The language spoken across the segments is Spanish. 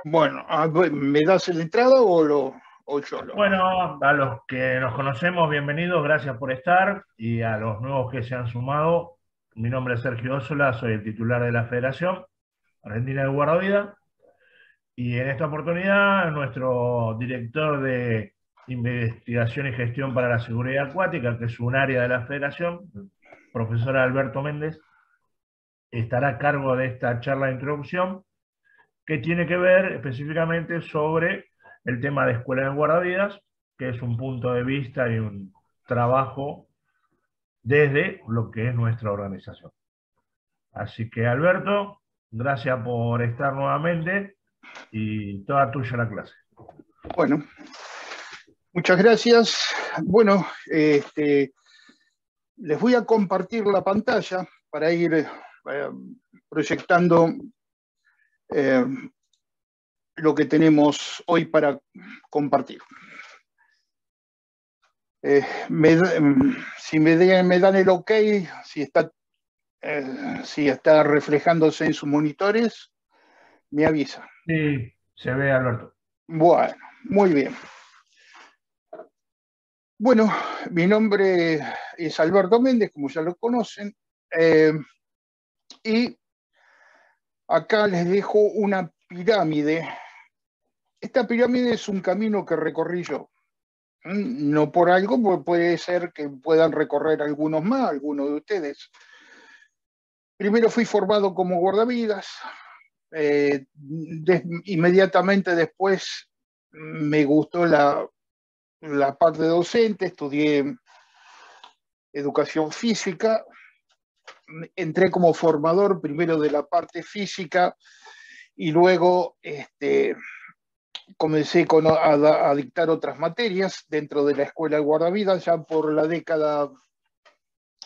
Bueno, ¿me das la entrada o yo lo hago? Bueno, a los que nos conocemos, bienvenidos, gracias por estar. Y a los nuevos que se han sumado, mi nombre es Sergio Ósola, soy el titular de la Federación Argentina de Guardavidas. Y en esta oportunidad, nuestro director de Investigación y Gestión para la Seguridad Acuática, que es un área de la Federación, el profesor Alberto Méndez, estará a cargo de esta charla de introducción que tiene que ver específicamente sobre el tema de escuela de guardavidas, que es un punto de vista y un trabajo desde lo que es nuestra organización. Así que Alberto, gracias por estar nuevamente y toda tuya la clase. Bueno, muchas gracias. Bueno, les voy a compartir la pantalla para ir proyectando eh, lo que tenemos hoy para compartir. Si me dan el OK, si está reflejándose en sus monitores, me avisa. Sí, se ve Alberto. Bueno, muy bien. Bueno, mi nombre es Alberto Méndez, como ya lo conocen, y acá les dejo una pirámide. Esta pirámide es un camino que recorrí yo. No por algo, porque puede ser que puedan recorrer algunos más, algunos de ustedes. Primero fui formado como guardavidas. Inmediatamente después me gustó la parte docente, estudié educación física, entré como formador primero de la parte física y luego comencé a dictar otras materias dentro de la escuela de guardavidas ya por la década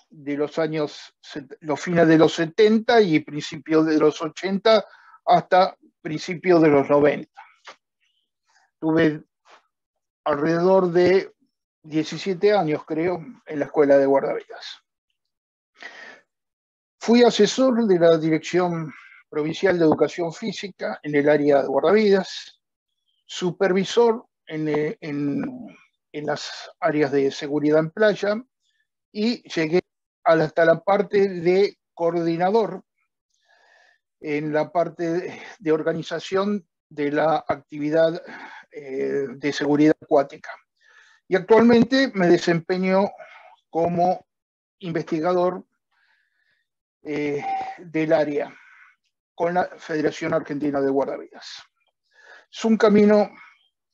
de los años, los fines de los 70 y principios de los 80 hasta principios de los 90. Tuve alrededor de 17 años, creo, en la escuela de guardavidas. Fui asesor de la Dirección Provincial de Educación Física en el área de guardavidas, supervisor en las áreas de seguridad en playa y llegué hasta la parte de coordinador en la parte de organización de la actividad de seguridad acuática. Y actualmente me desempeño como investigador del área con la Federación Argentina de Guardavidas. Es un camino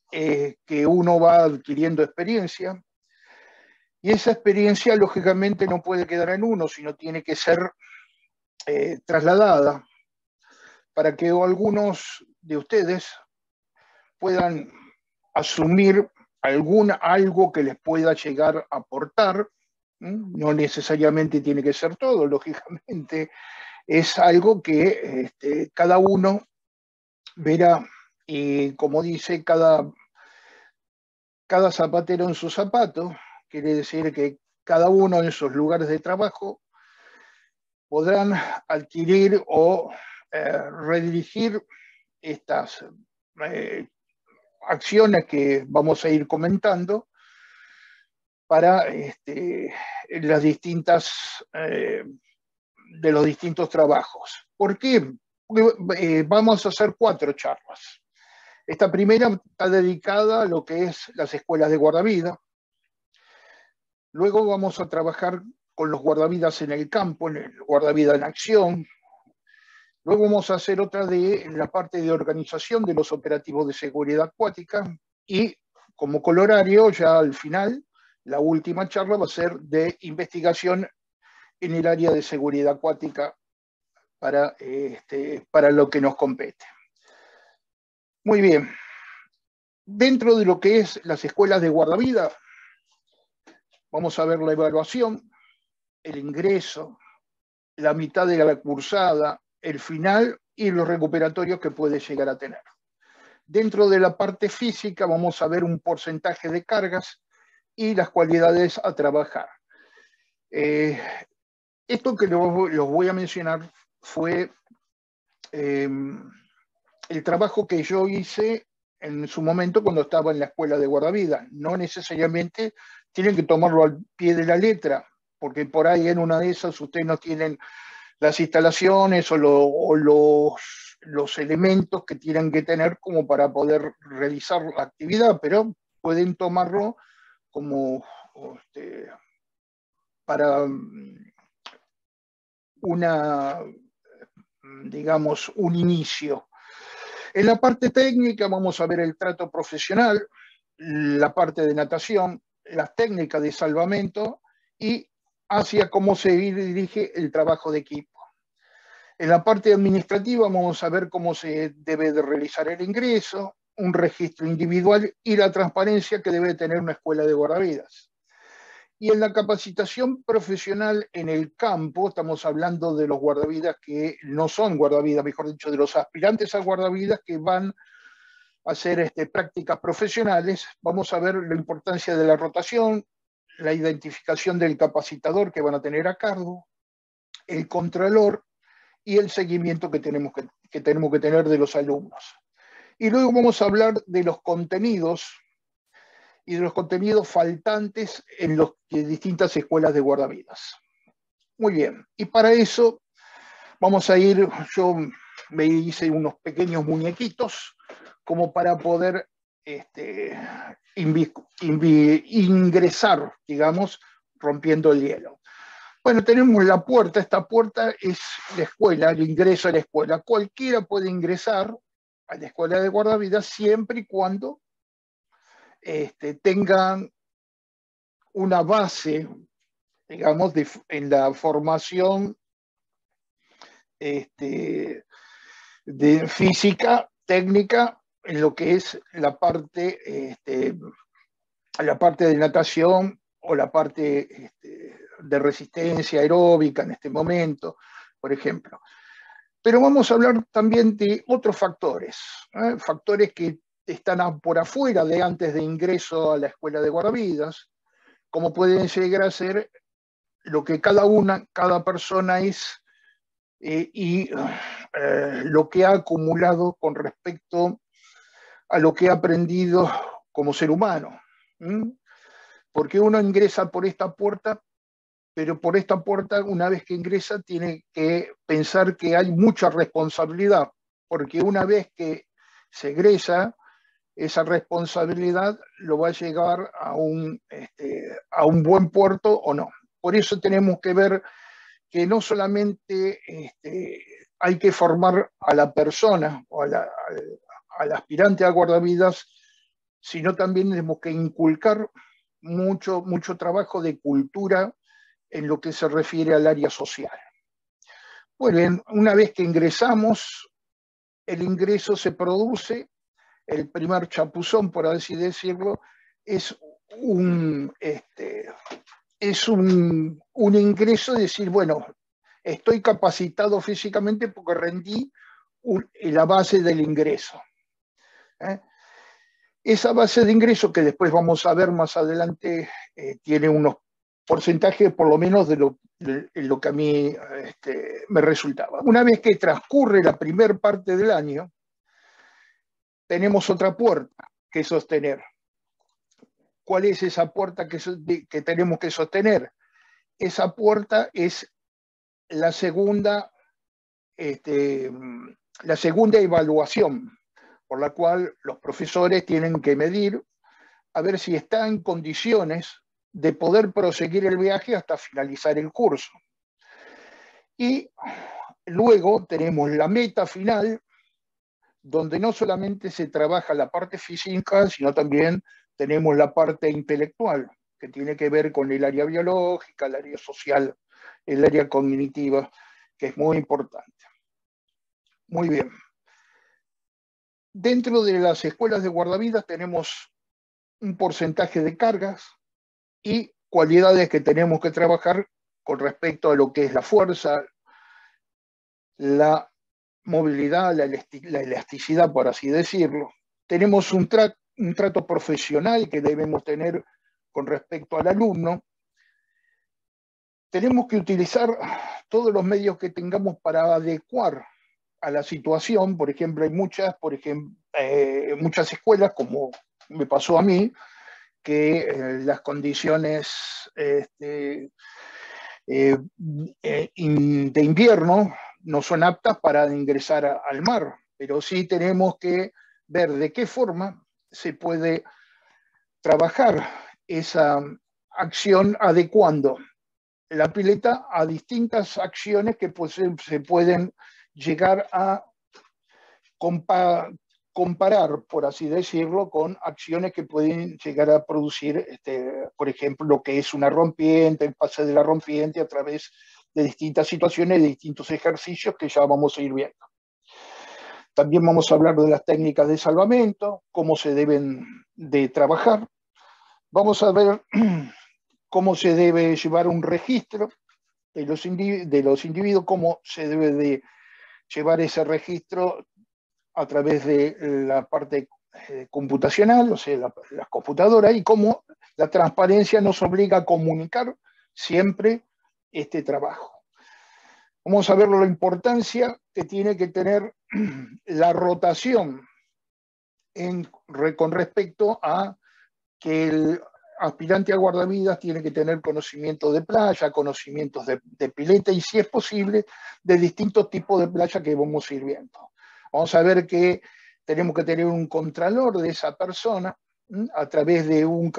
que uno va adquiriendo experiencia y esa experiencia lógicamente no puede quedar en uno, sino tiene que ser trasladada para que algunos de ustedes puedan asumir algo que les pueda llegar a aportar. No necesariamente tiene que ser todo, lógicamente, es algo que cada uno verá, y como dice, cada zapatero en su zapato, quiere decir que cada uno en sus lugares de trabajo podrán adquirir o redirigir estas acciones que vamos a ir comentando para las distintas de los distintos trabajos. ¿Por qué? Vamos a hacer 4 charlas. Esta primera está dedicada a lo que es las escuelas de guardavidas. Luego vamos a trabajar con los guardavidas en el campo, en el guardavida en acción. Luego vamos a hacer otra de la parte de organización de los operativos de seguridad acuática y como colorario, ya al final, la última charla va a ser de investigación en el área de seguridad acuática para lo que nos compete. Muy bien. Dentro de lo que es las escuelas de guardavida, vamos a ver la evaluación, el ingreso, la mitad de la cursada, el final y los recuperatorios que puede llegar a tener. Dentro de la parte física vamos a ver un porcentaje de cargas y las cualidades a trabajar. Esto que los voy a mencionar fue el trabajo que yo hice en su momento cuando estaba en la escuela de guardavidas. No necesariamente tienen que tomarlo al pie de la letra, porque por ahí en una de esas ustedes no tienen las instalaciones o los elementos que tienen que tener como para poder realizar la actividad, pero pueden tomarlo como para una, digamos, un inicio. En la parte técnica vamos a ver el trato profesional, la parte de natación, las técnicas de salvamento y hacia cómo se dirige el trabajo de equipo. En la parte administrativa vamos a ver cómo se debe de realizar el ingreso, un registro individual y la transparencia que debe tener una escuela de guardavidas. Y en la capacitación profesional en el campo, estamos hablando de los guardavidas que no son guardavidas, mejor dicho, de los aspirantes a guardavidas que van a hacer prácticas profesionales. Vamos a ver la importancia de la rotación, la identificación del capacitador que van a tener a cargo, el contralor y el seguimiento que tenemos que tener de los alumnos. Y luego vamos a hablar de los contenidos y de los contenidos faltantes en las distintas escuelas de guardavidas. Muy bien, y para eso vamos a ir, yo me hice unos pequeños muñequitos como para poder ingresar, digamos, rompiendo el hielo. Bueno, tenemos la puerta, esta puerta es la escuela, el ingreso a la escuela. Cualquiera puede ingresar a la escuela de guardavidas siempre y cuando tengan una base, digamos, en la formación de física, técnica, en lo que es la parte de natación o la parte de resistencia aeróbica en este momento, por ejemplo. Pero vamos a hablar también de otros factores, factores que están por afuera de antes de ingreso a la escuela de guardavidas, como pueden llegar a ser lo que cada persona es y lo que ha acumulado con respecto a lo que ha aprendido como ser humano. Porque uno ingresa por esta puerta, pero por esta puerta, una vez que ingresa, tiene que pensar que hay mucha responsabilidad, porque una vez que se egresa, esa responsabilidad lo va a llegar a un buen puerto o no. Por eso tenemos que ver que no solamente hay que formar a la persona o al aspirante a guardavidas, sino también tenemos que inculcar mucho trabajo de cultura en lo que se refiere al área social. Muy bien, una vez que ingresamos, el ingreso se produce, el primer chapuzón, por así decirlo, es un ingreso de decir, bueno, estoy capacitado físicamente porque rendí la base del ingreso. Esa base de ingreso, que después vamos a ver más adelante, tiene unos porcentajes por lo menos de lo que a mí me resultaba. Una vez que transcurre la primera parte del año, tenemos otra puerta que sostener. ¿Cuál es esa puerta que tenemos que sostener? Esa puerta es la segunda evaluación, por la cual los profesores tienen que medir a ver si está en condiciones de poder proseguir el viaje hasta finalizar el curso. Y luego tenemos la meta final, donde no solamente se trabaja la parte física, sino también tenemos la parte intelectual, que tiene que ver con el área biológica, el área social, el área cognitiva, que es muy importante. Muy bien. Dentro de las escuelas de guardavidas tenemos un porcentaje de cargas y cualidades que tenemos que trabajar con respecto a lo que es la fuerza, la movilidad, la elasticidad, por así decirlo. Tenemos un trato profesional que debemos tener con respecto al alumno. Tenemos que utilizar todos los medios que tengamos para adecuar a la situación. Por ejemplo, hay muchas escuelas, como me pasó a mí, que las condiciones de invierno no son aptas para ingresar al mar, pero sí tenemos que ver de qué forma se puede trabajar esa acción adecuando la pileta a distintas acciones que pues, se pueden llegar a comparar, por así decirlo, con acciones que pueden llegar a producir, por ejemplo, lo que es una rompiente, el pase de la rompiente a través de distintas situaciones, de distintos ejercicios que ya vamos a ir viendo. También vamos a hablar de las técnicas de salvamento, cómo se deben de trabajar. Vamos a ver cómo se debe llevar un registro de los individuos, cómo se debe de llevar ese registro a través de la parte computacional, o sea, la computadora, y cómo la transparencia nos obliga a comunicar siempre este trabajo. Vamos a ver la importancia que tiene que tener la rotación con respecto a que el aspirante a guardavidas tiene que tener conocimiento de playa, conocimientos de pileta y, si es posible, de distintos tipos de playa que vamos a ir viendo. Vamos a ver que tenemos que tener un contralor de esa persona a través de un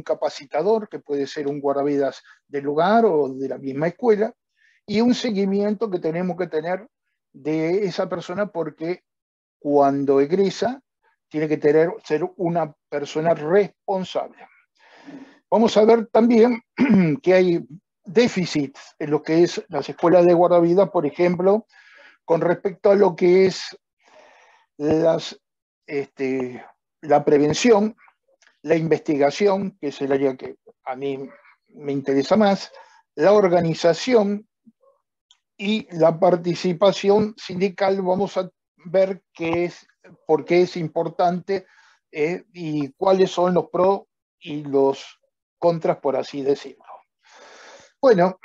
capacitador, que puede ser un guardavidas del lugar o de la misma escuela, y un seguimiento que tenemos que tener de esa persona, porque cuando egresa tiene que ser una persona responsable. Vamos a ver también que hay déficits en lo que es las escuelas de guardavidas, por ejemplo, con respecto a lo que es la prevención, la investigación, que es el área que a mí me interesa más, la organización y la participación sindical. Vamos a ver por qué es importante y cuáles son los pros y los contras, por así decirlo. Bueno,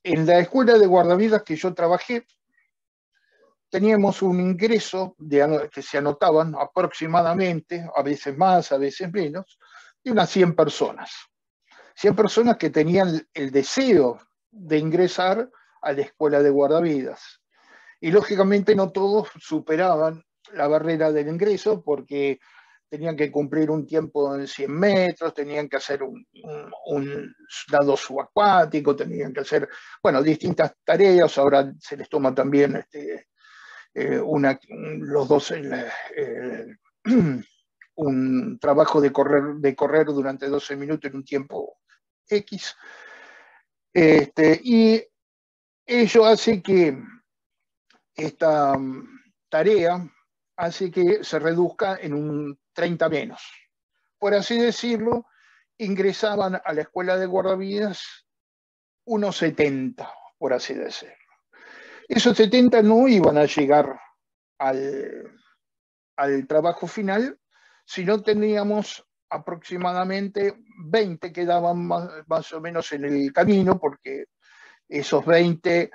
en la escuela de guardavidas que yo trabajé, teníamos un ingreso que se anotaban aproximadamente, a veces más, a veces menos, de unas 100 personas. 100 personas que tenían el deseo de ingresar a la escuela de guardavidas. Y lógicamente no todos superaban la barrera del ingreso, porque tenían que cumplir un tiempo en 100 metros, tenían que hacer un nado subacuático, tenían que hacer, bueno, distintas tareas. Ahora se les toma también los dos un trabajo de correr durante 12 minutos en un tiempo X. Y ello hace que esta tarea hace que se reduzca en un 30 menos. Por así decirlo, ingresaban a la escuela de guardavidas unos 70, por así decirlo. Esos 70 no iban a llegar al trabajo final, sino teníamos aproximadamente 20 que quedaban más o menos en el camino, porque esos 20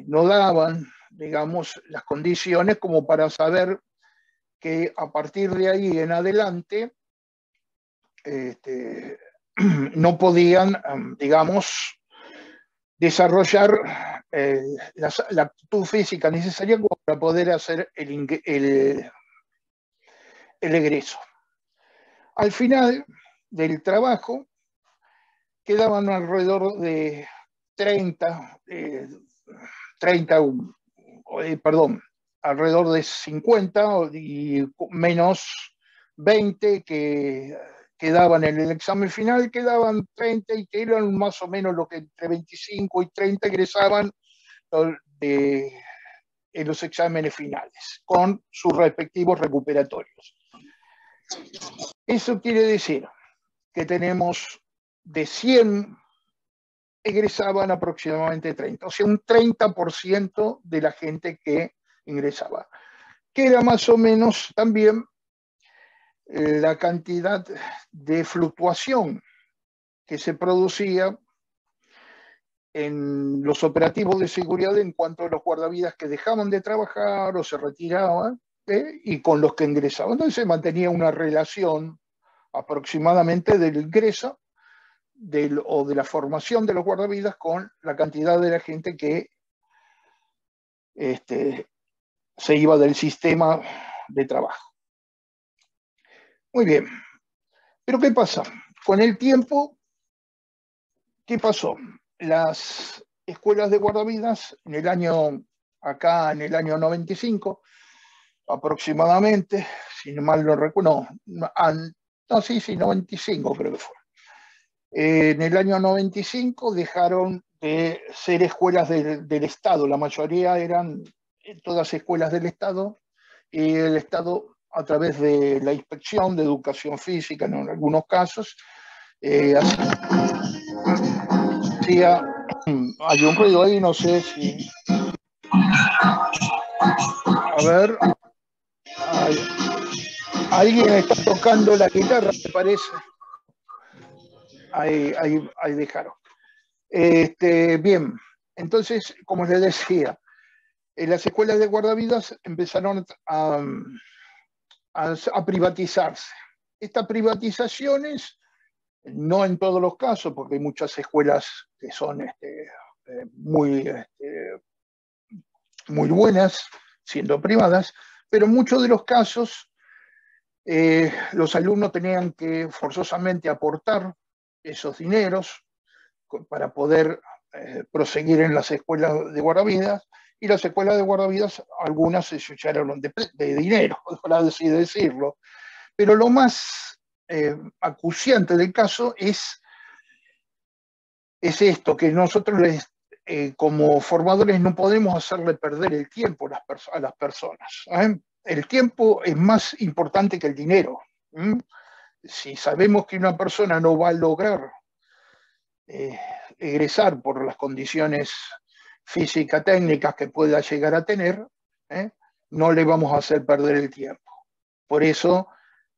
no daban, digamos, las condiciones como para saber que a partir de ahí en adelante no podían, digamos, desarrollar la actitud física necesaria para poder hacer el egreso. Al final del trabajo quedaban alrededor de alrededor de 50 y menos 20 que quedaban en el examen final, quedaban 30 y que eran más o menos lo que entre 25 y 30 egresaban en los exámenes finales, con sus respectivos recuperatorios. Eso quiere decir que tenemos de 100 egresaban aproximadamente 30, o sea, un 30% de la gente que ingresaba, que era más o menos también la cantidad de fluctuación que se producía en los operativos de seguridad en cuanto a los guardavidas que dejaban de trabajar o se retiraban, y con los que ingresaban. Entonces se mantenía una relación aproximadamente del ingreso o de la formación de los guardavidas con la cantidad de la gente que se iba del sistema de trabajo. Muy bien. Pero ¿qué pasa? Con el tiempo, ¿qué pasó? Las escuelas de guardavidas acá en el año 95, aproximadamente, si mal no recuerdo, sí, 95 creo que fue. En el año 95 dejaron de ser escuelas del Estado, la mayoría eran todas escuelas del Estado, y el Estado, a través de la inspección de educación física, en algunos casos, hacía, hay un ruido ahí, no sé si... A ver, alguien está tocando la guitarra, me parece. Ahí dejaron. Bien, entonces, como les decía, las escuelas de guardavidas empezaron a privatizarse. Estas privatizaciones, no en todos los casos, porque hay muchas escuelas que son muy buenas, siendo privadas, pero en muchos de los casos los alumnos tenían que forzosamente aportar esos dineros para poder proseguir en las escuelas de guardavidas, y las escuelas de guardavidas, algunas se llenaron de dinero, por así decirlo. Pero lo más acuciante del caso es esto, que nosotros como formadores no podemos hacerle perder el tiempo a las personas. El tiempo es más importante que el dinero. Si sabemos que una persona no va a lograr egresar por las condiciones física-técnicas que pueda llegar a tener, no le vamos a hacer perder el tiempo. Por eso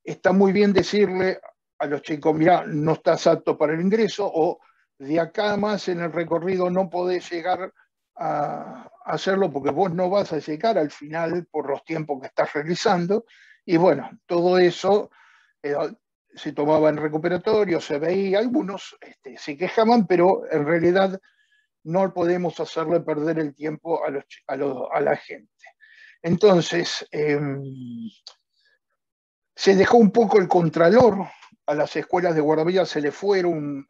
está muy bien decirle a los chicos, mira, no estás apto para el ingreso, o de acá más en el recorrido no podés llegar a hacerlo porque vos no vas a llegar al final por los tiempos que estás realizando. Y bueno, todo eso se tomaba en recuperatorio, se veía, algunos se quejaban, pero en realidad no podemos hacerle perder el tiempo a la gente. Entonces, se dejó un poco el contralor a las escuelas de guardavidas, se le fueron,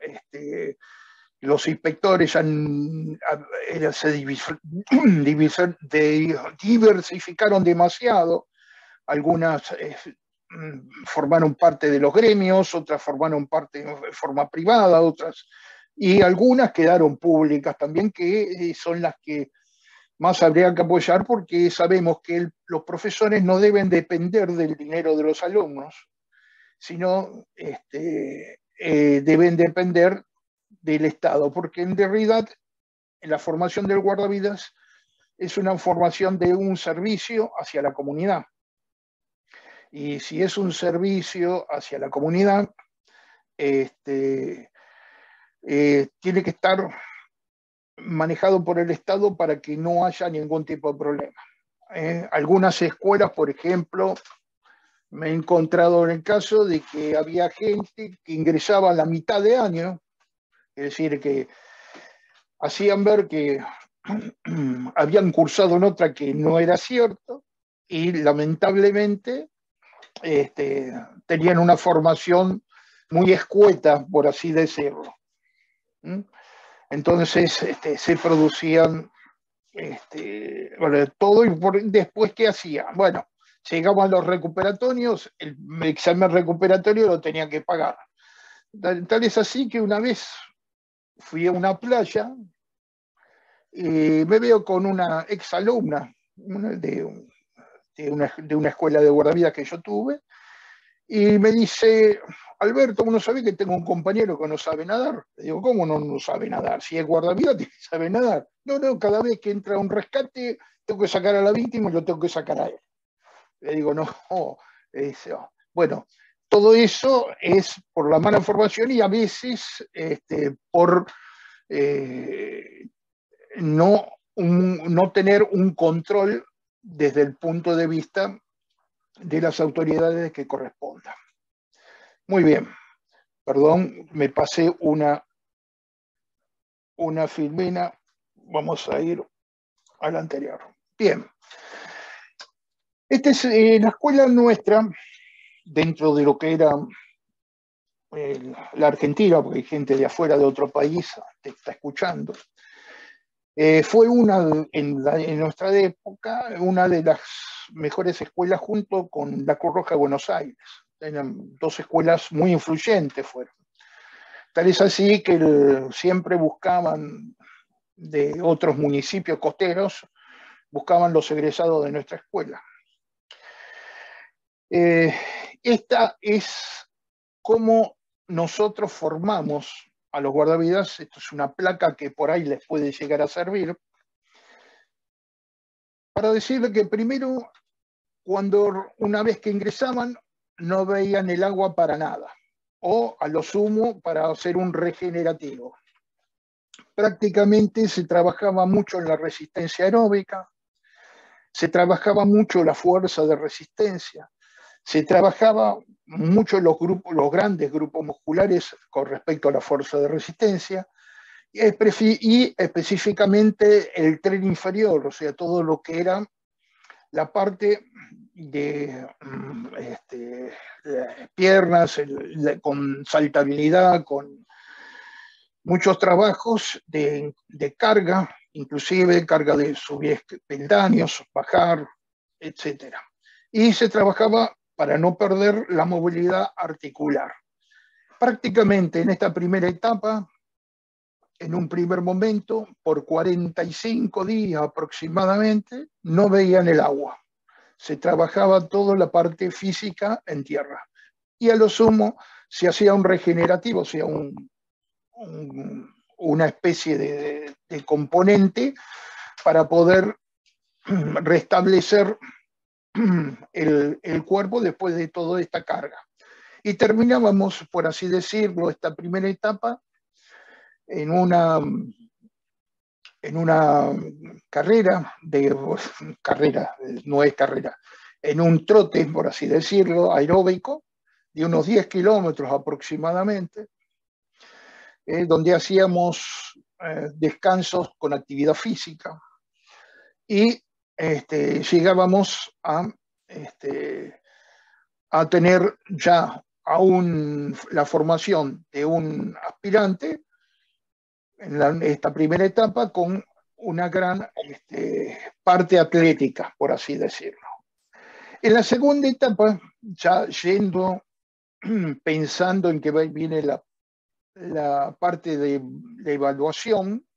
los inspectores se diversificaron demasiado, algunas formaron parte de los gremios, otras formaron parte de forma privada, otras, y algunas quedaron públicas también, que son las que más habría que apoyar, porque sabemos que los profesores no deben depender del dinero de los alumnos, sino deben depender del Estado, porque en realidad la formación del guardavidas es una formación de un servicio hacia la comunidad. Y si es un servicio hacia la comunidad, tiene que estar manejado por el Estado para que no haya ningún tipo de problema. Algunas escuelas, por ejemplo, me he encontrado en el caso de que había gente que ingresaba a la mitad de año, es decir, que hacían ver que habían cursado en otra que no era cierto, y lamentablemente tenían una formación muy escueta, por así decirlo. Entonces se producían todo, y después, ¿qué hacían? Bueno, llegaban los recuperatorios, el examen recuperatorio lo tenían que pagar. Tal es así que una vez fui a una playa y me veo con una exalumna de una escuela de guardavidas que yo tuve, y me dice, Alberto, ¿no sabés que tengo un compañero que no sabe nadar? Le digo, ¿cómo no sabe nadar? Si es guardavidas, tiene que saber nadar. No, cada vez que entra un rescate, tengo que sacar a la víctima y lo tengo que sacar a él. Le digo, no, eso. Bueno, todo eso es por la mala formación, y a veces por no tener un control desde el punto de vista de las autoridades que correspondan. Muy bien, perdón, me pasé una filmina, vamos a ir al anterior. Bien, esta es la escuela nuestra, dentro de lo que era la Argentina, porque hay gente de afuera de otro país que está escuchando. Fue en nuestra época una de las mejores escuelas junto con la Cruz Roja de Buenos Aires. Eran dos escuelas muy influyentes fueron. Tal es así que siempre buscaban de otros municipios costeros, buscaban los egresados de nuestra escuela. Esta es cómo nosotros formamos a los guardavidas. Esto es una placa que por ahí les puede llegar a servir para decirle que primero, una vez que ingresaban, no veían el agua para nada, o a lo sumo para hacer un regenerativo. Prácticamente se trabajaba mucho en la resistencia aeróbica, se trabajaba mucho la fuerza de resistencia, se trabajaba mucho los grandes grupos musculares con respecto a la fuerza de resistencia, y específicamente el tren inferior, o sea, todo lo que era la parte de piernas, con saltabilidad, con muchos trabajos de carga, inclusive carga de subir peldaños, bajar, etc. Y se trabajaba para no perder la movilidad articular. Prácticamente en esta primera etapa, en un primer momento, por 45 días aproximadamente, no veían el agua. Se trabajaba toda la parte física en tierra. Y a lo sumo se hacía un regenerativo, o sea, una especie de componente para poder restablecer el cuerpo después de toda esta carga. Y terminábamos, por así decirlo, esta primera etapa en una carrera, no es carrera, en un trote, por así decirlo, aeróbico, de unos 10 kilómetros aproximadamente, donde hacíamos descansos con actividad física y llegábamos a tener ya la formación de un aspirante en esta primera etapa con una gran parte atlética, por así decirlo. En la segunda etapa, ya pensando en que viene la parte de evaluación,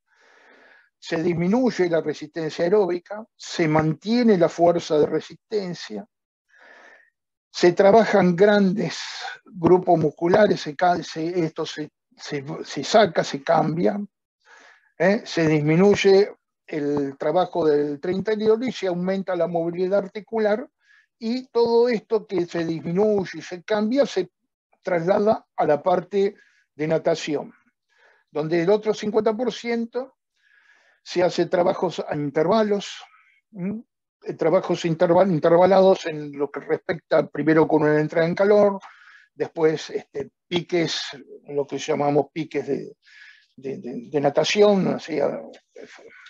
se disminuye la resistencia aeróbica, se mantiene la fuerza de resistencia, se trabajan grandes grupos musculares, esto se saca, se cambia, se disminuye el trabajo del tren interior y se aumenta la movilidad articular, y todo esto que se disminuye y se cambia se traslada a la parte de natación, donde el otro 50% se hace trabajos a intervalos, trabajos intervalados en lo que respecta primero con una entrada en calor, después piques, lo que llamamos piques de natación, o sea,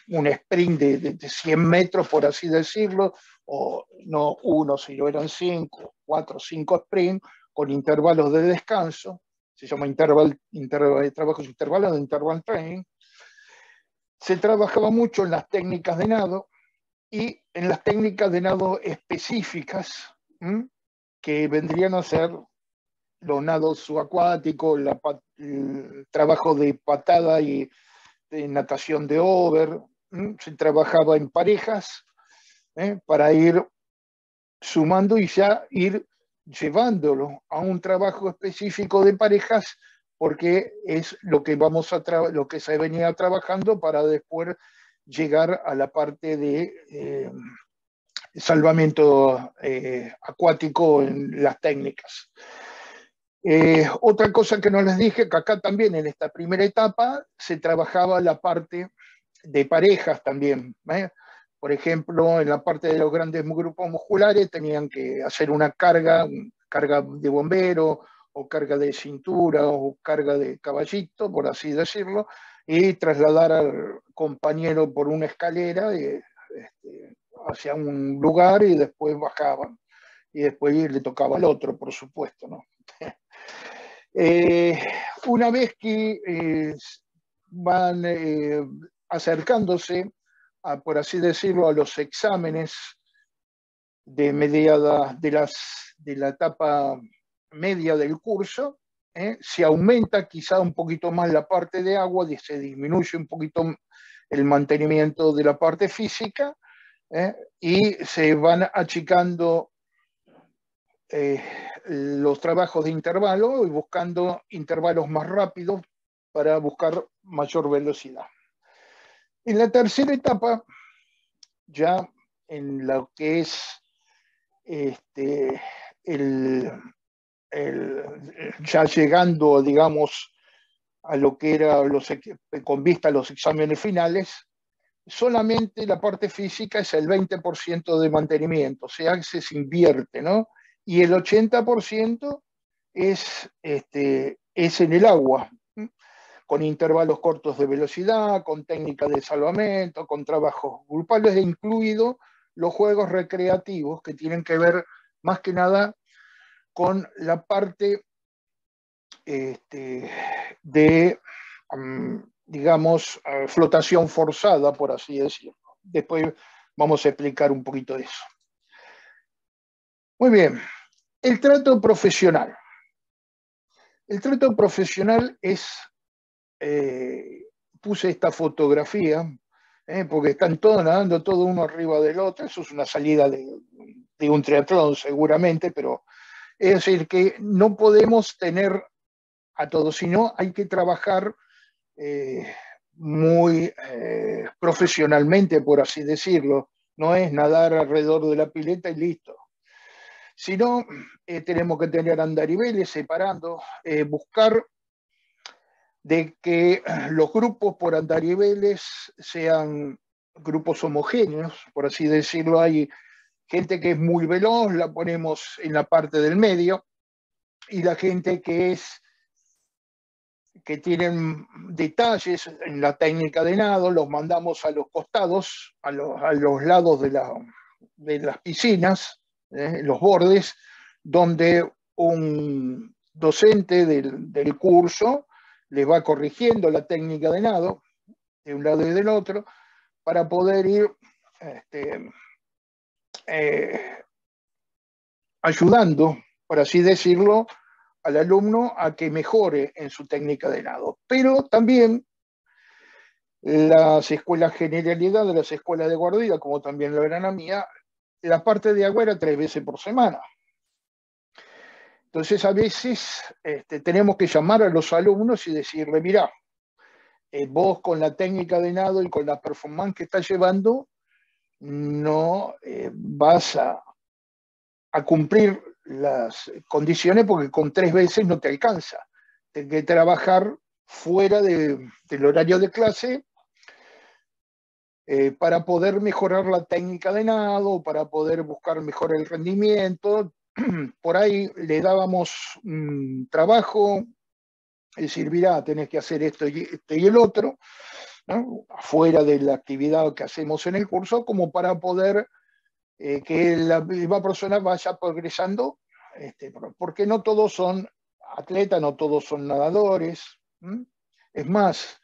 un sprint de 100 metros, por así decirlo, o no uno, sino eran 5, 4, 5 sprints con intervalos de descanso, se llama trabajos intervalos de interval training. Se trabajaba mucho en las técnicas de nado y en las técnicas de nado específicas, que vendrían a ser los nados subacuáticos, el trabajo de patada y de natación de over. Se trabajaba en parejas para ir sumando y ya ir llevándolo a un trabajo específico de parejas, porque es lo que lo que se venía trabajando para después llegar a la parte de salvamento acuático en las técnicas. Otra cosa que no les dije, que acá también en esta primera etapa se trabajaba la parte de parejas también. Por ejemplo, en la parte de los grandes grupos musculares tenían que hacer una carga de bombero, o carga de cintura, o carga de caballito, por así decirlo, y trasladar al compañero por una escalera hacia un lugar y después bajaban. Y después le tocaba al otro, por supuesto, ¿no? Eh, una vez que van acercándose, por así decirlo, a los exámenes de mediada de la etapa media del curso, se aumenta quizá un poquito más la parte de agua, se disminuye un poquito el mantenimiento de la parte física, y se van achicando los trabajos de intervalo y buscando intervalos más rápidos para buscar mayor velocidad. En la tercera etapa, ya en lo que es ya llegando, digamos, a lo que era con vista a los exámenes finales, solamente la parte física es el 20% de mantenimiento, o sea, se invierte, ¿no? Y el 80% es en el agua, con intervalos cortos de velocidad, con técnicas de salvamento, con trabajos grupales, incluido los juegos recreativos que tienen que ver más que nada con la parte de, digamos, flotación forzada, por así decirlo. Después vamos a explicar un poquito de eso. Muy bien, el trato profesional. El trato profesional es, puse esta fotografía, porque están todos nadando, todo uno arriba del otro. Eso es una salida de un triatlón seguramente, pero es decir, que no podemos tener a todos, sino hay que trabajar muy profesionalmente, por así decirlo. No es nadar alrededor de la pileta y listo. Sino tenemos que tener andariveles separando, buscar de que los grupos por andariveles sean grupos homogéneos, por así decirlo. Hay gente que es muy veloz, la ponemos en la parte del medio, y la gente que tienen detalles en la técnica de nado, los mandamos a los costados, a los lados de las piscinas, los bordes, donde un docente del curso les va corrigiendo la técnica de nado de un lado y del otro, para poder ir ayudando, por así decirlo, al alumno a que mejore en su técnica de nado. Pero también las escuelas generalidad de las escuelas de guardia, como también lo era la mía, la parte de agua era 3 veces por semana. Entonces a veces tenemos que llamar a los alumnos y decirle, mirá, vos con la técnica de nado y con la performance que estás llevando, no vas a cumplir las condiciones, porque con 3 veces no te alcanza. Tienes que trabajar fuera del horario de clase para poder mejorar la técnica de nado, para poder buscar mejor el rendimiento. Por ahí le dábamos trabajo, es decir, mirá, tenés que hacer esto y el otro, ¿no? Fuera de la actividad que hacemos en el curso, como para poder que la misma persona vaya progresando, porque no todos son atletas, no todos son nadadores. Es más,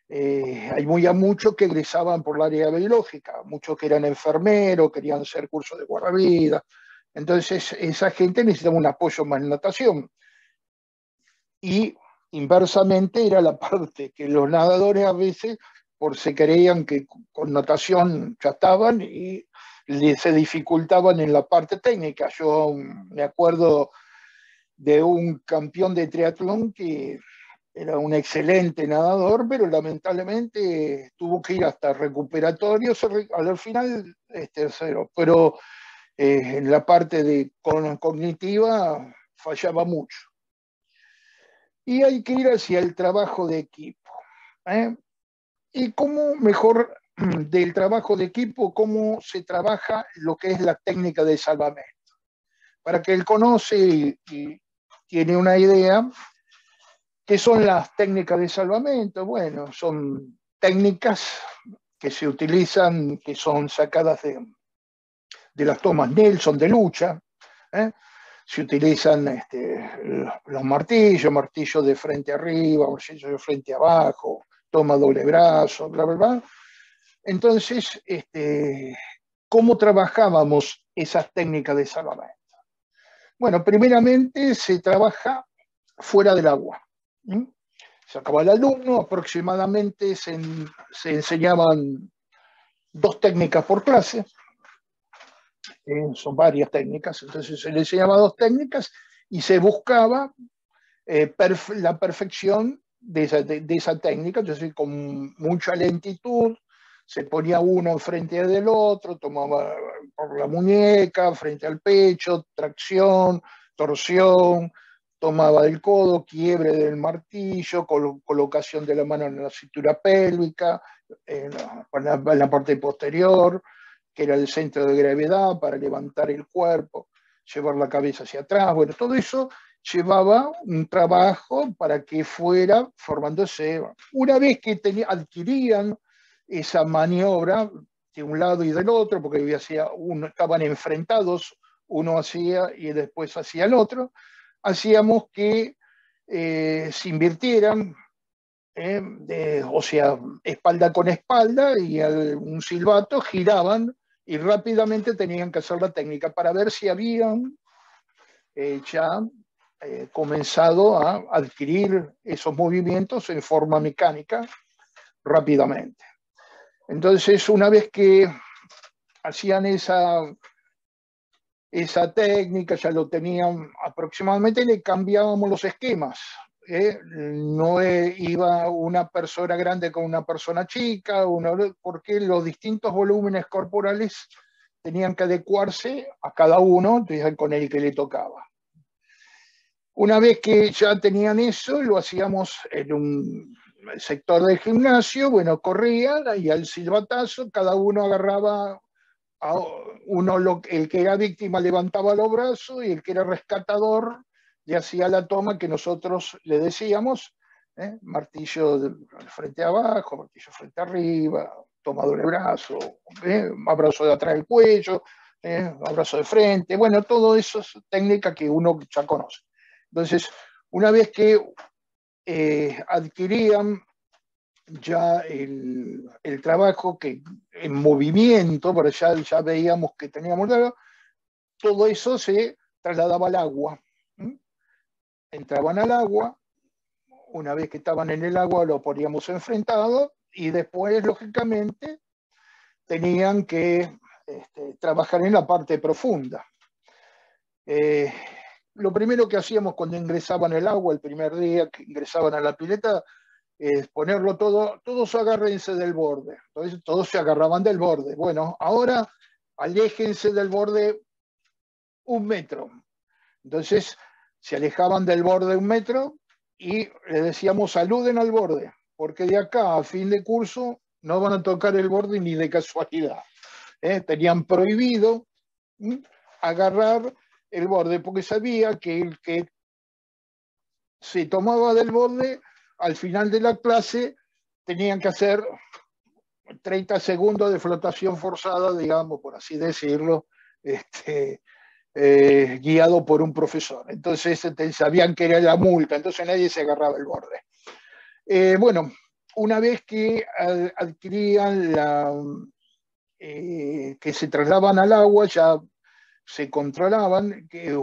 hay muchos que egresaban por el área biológica, muchos que eran enfermeros, querían hacer cursos de guardavidas. Entonces, esa gente necesitaba un apoyo más en natación. Y inversamente era la parte que los nadadores a veces se creían que con natación ya estaban y se dificultaban en la parte técnica. Yo me acuerdo de un campeón de triatlón que era un excelente nadador, pero lamentablemente tuvo que ir hasta recuperatorios al final tercero. Pero en la parte cognitiva fallaba mucho. y hay que ir hacia el trabajo de equipo. Y cómo mejor del trabajo de equipo, cómo se trabaja lo que es la técnica de salvamento. Para que él conoce y tiene una idea, ¿qué son las técnicas de salvamento? Bueno, son técnicas que se utilizan, que son sacadas de las tomas Nelson de lucha. Se utilizan los martillos de frente arriba, martillos de frente abajo, toma doble brazo, bla, bla, bla. Entonces, ¿cómo trabajábamos esas técnicas de salvamento? Bueno, primeramente se trabaja fuera del agua. Se acaba el alumno, aproximadamente se enseñaban 2 técnicas por clase, son varias técnicas, entonces se le enseñaba 2 técnicas y se buscaba la perfección de esa técnica, entonces con mucha lentitud, se ponía uno enfrente del otro, tomaba por la muñeca, frente al pecho, tracción, torsión, tomaba del codo, quiebre del martillo, colocación de la mano en la cintura pélvica, en la parte posterior, que era el centro de gravedad para levantar el cuerpo, llevar la cabeza hacia atrás. Bueno, todo eso llevaba un trabajo para que fuera formándose. Una vez que adquirían esa maniobra de un lado y del otro, porque estaban enfrentados, uno hacía y después hacía el otro, hacíamos que se invirtieran, o sea, espalda con espalda, y un silbato giraban y rápidamente tenían que hacer la técnica para ver si habían ya comenzado a adquirir esos movimientos en forma mecánica rápidamente. Entonces, una vez que hacían esa técnica, ya lo tenían aproximadamente, le cambiábamos los esquemas. No iba una persona grande con una persona chica, porque los distintos volúmenes corporales tenían que adecuarse a cada uno, entonces con el que le tocaba. Una vez que ya tenían eso, lo hacíamos en un sector del gimnasio, bueno, corrían y al silbatazo cada uno agarraba a uno, el que era víctima levantaba los brazos y el que era rescatador le hacía la toma que nosotros le decíamos, martillo frente abajo, martillo frente arriba, toma doble brazo, abrazo de atrás del cuello, abrazo de frente, bueno, todo eso es técnica que uno ya conoce. Entonces, una vez que adquirían ya el trabajo que en movimiento, pero ya veíamos que teníamos todo eso se trasladaba al agua. Entraban al agua, una vez que estaban en el agua lo poníamos enfrentado y después, lógicamente, tenían que trabajar en la parte profunda. Lo primero que hacíamos cuando ingresaban al agua, el primer día que ingresaban a la pileta, es ponerlo todo, todos agárrense del borde. Entonces todos se agarraban del borde. Bueno, ahora aléjense del borde 1 metro. Entonces se alejaban del borde 1 metro y le decíamos saluden al borde, porque de acá a fin de curso no van a tocar el borde ni de casualidad. Tenían prohibido agarrar el borde, porque sabía que el que se tomaba del borde, al final de la clase, tenían que hacer 30 segundos de flotación forzada, digamos, por así decirlo, guiado por un profesor. Entonces sabían que era la multa, entonces nadie se agarraba el borde. Bueno, una vez que adquirían que se trasladaban al agua, ya se controlaban, que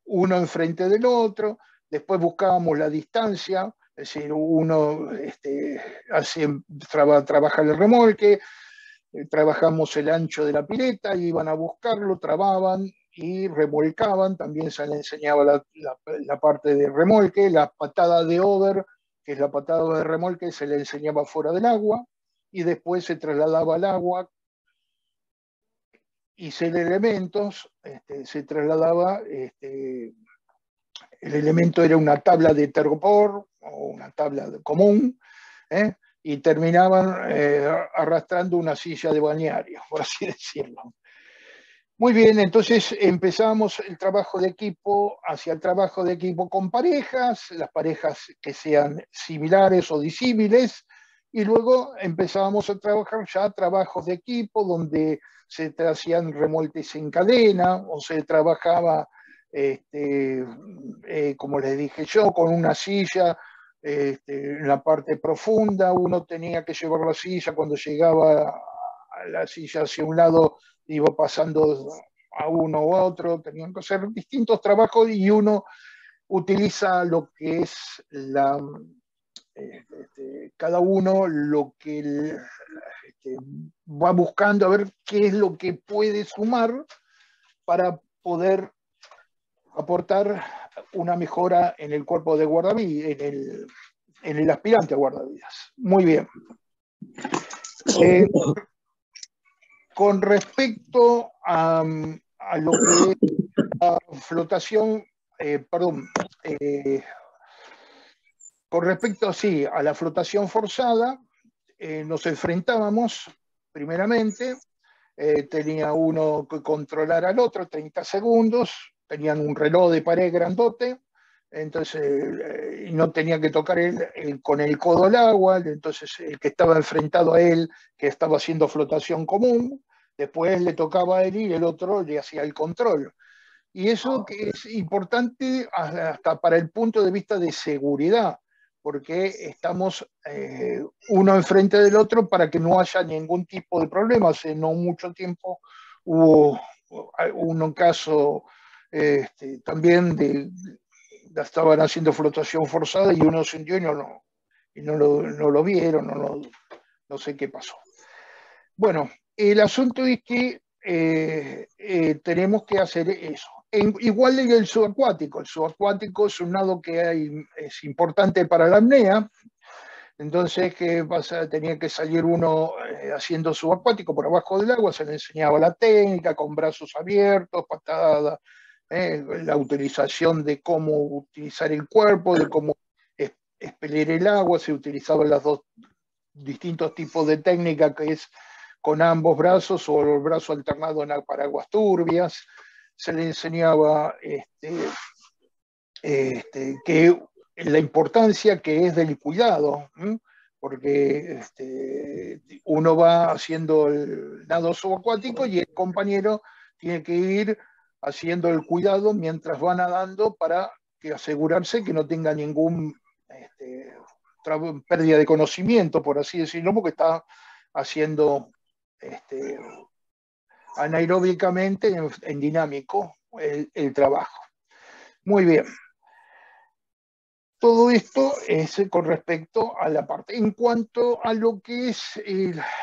uno enfrente del otro, después buscábamos la distancia, es decir, uno trabaja el remolque, trabajamos el ancho de la pileta, iban a buscarlo, trababan y remolcaban, también se les enseñaba la parte de remolque, la patada de over, que es la patada de remolque, se le enseñaba fuera del agua, y después se trasladaba al agua y sin elementos, se trasladaba el elemento era una tabla de tergopor o una tabla común, y terminaban arrastrando una silla de balneario, por así decirlo. Muy bien, entonces empezamos el trabajo de equipo hacia el trabajo de equipo con parejas, las parejas que sean similares o disímiles, y luego empezábamos a trabajar ya trabajos de equipo donde se hacían remolques en cadena o se trabajaba, como les dije yo, con una silla en la parte profunda. Uno tenía que llevar la silla cuando llegaba a la silla hacia un lado, iba pasando a uno u otro, tenían que hacer distintos trabajos y uno utiliza lo que es cada uno lo que va buscando a ver qué es lo que puede sumar para poder aportar una mejora en el cuerpo de guardavidas, en el aspirante a guardavidas. Muy bien. Con respecto a lo que es la flotación, con respecto, sí, a la flotación forzada, nos enfrentábamos, primeramente, tenía uno que controlar al otro 30 segundos, tenían un reloj de pared grandote, entonces no tenía que tocar con el codo el agua, entonces el que estaba enfrentado a él, que estaba haciendo flotación común, después le tocaba a él y el otro le hacía el control. Y eso que es importante hasta para el punto de vista de seguridad, porque estamos uno enfrente del otro para que no haya ningún tipo de problema. Hace no mucho tiempo hubo un caso también estaban haciendo flotación forzada y uno se hundió y no lo vieron, no sé qué pasó. Bueno, el asunto es que tenemos que hacer eso. Igual que el subacuático. El subacuático es un nado que es importante para la apnea. Entonces, ¿qué pasa? Tenía que salir uno haciendo subacuático por abajo del agua, se le enseñaba la técnica con brazos abiertos, patadas, la utilización de cómo utilizar el cuerpo, de cómo expeler el agua, se utilizaban los dos distintos tipos de técnica, que es con ambos brazos o el brazo alternado en paraguas turbias. Se le enseñaba que la importancia que es del cuidado, porque uno va haciendo el nado subacuático y el compañero tiene que ir haciendo el cuidado mientras va nadando para asegurarse que no tenga ningún pérdida de conocimiento, por así decirlo, porque está haciendo anaeróbicamente en dinámico el trabajo. Muy bien. Todo esto es con respecto a la parte. En cuanto a lo que es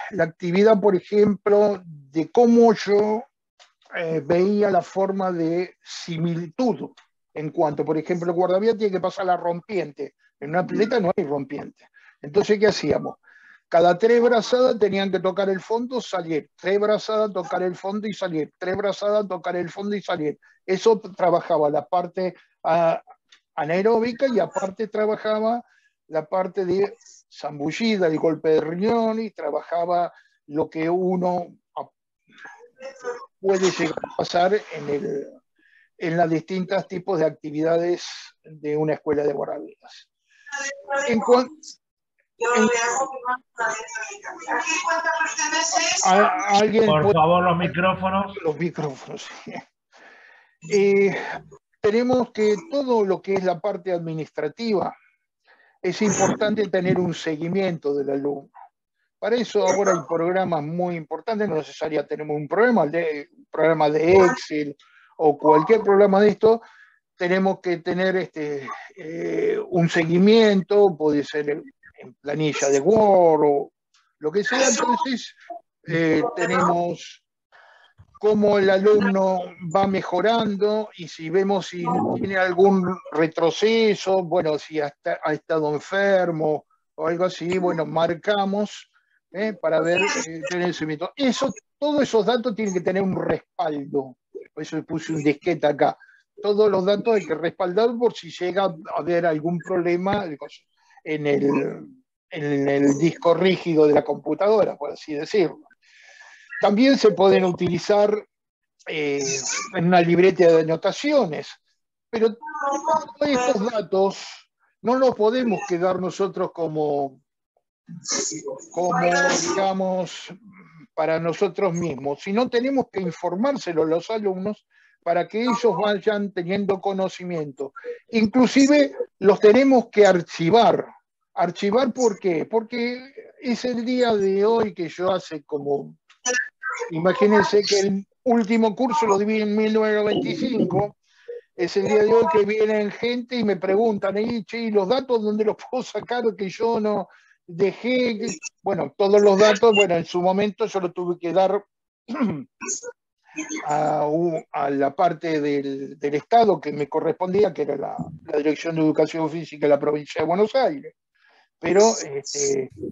la actividad, por ejemplo, de cómo yo veía la forma de similitud, en cuanto, por ejemplo, el guardavidas tiene que pasar la rompiente. En una pileta no hay rompiente. Entonces, ¿qué hacíamos? Cada 3 brazadas tenían que tocar el fondo, salir. 3 brazadas, tocar el fondo y salir. 3 brazadas, tocar el fondo y salir. Eso trabajaba la parte anaeróbica y aparte trabajaba la parte de zambullida, el golpe de riñón, y trabajaba lo que uno puede llegar a pasar en las distintas tipos de actividades de una escuela de guardavidas. Por favor, los micrófonos. Los micrófonos. Tenemos que todo lo que es la parte administrativa, es importante tener un seguimiento del alumno. Para eso ahora hay programas muy importantes, no necesariamente tenemos un programa de Excel o cualquier programa de esto, tenemos que tener un seguimiento, puede ser en planilla de Word o lo que sea. Entonces tenemos cómo el alumno va mejorando y si vemos si tiene algún retroceso, bueno, si ha estado enfermo o algo así, bueno, marcamos para ver tener el seguimiento. Todos esos datos tienen que tener un respaldo. Por eso puse un disquete acá. todos los datos hay que respaldar por si llega a haber algún problema en el disco rígido de la computadora, por así decirlo. También se pueden utilizar en una libreta de anotaciones, pero todos estos datos no los podemos quedar nosotros como digamos, para nosotros mismos, sino tenemos que informárselo a los alumnos para que ellos vayan teniendo conocimiento. Inclusive los tenemos que archivar. ¿Archivar por qué? Porque es el día de hoy que yo hace como, imagínense que el último curso lo di en 1995, es el día de hoy que vienen gente y me preguntan, che, los datos dónde los puedo sacar que yo no dejé? Bueno, todos los datos, bueno, en su momento yo lo tuve que dar a la parte del Estado que me correspondía, que era la Dirección de Educación Física de la provincia de Buenos Aires. Pero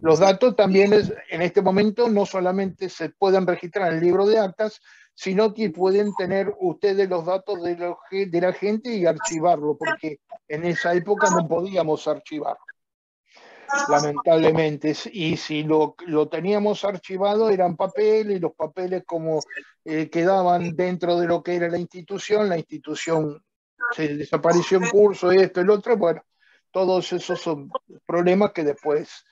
los datos también en este momento no solamente se pueden registrar en el libro de actas, sino que pueden tener ustedes los datos de la gente y archivarlo, porque en esa época no podíamos archivarlo, lamentablemente. Y si lo teníamos archivado eran papeles, y los papeles como quedaban dentro de lo que era la institución se desapareció en curso, esto, el otro, bueno, todos esos son problemas que después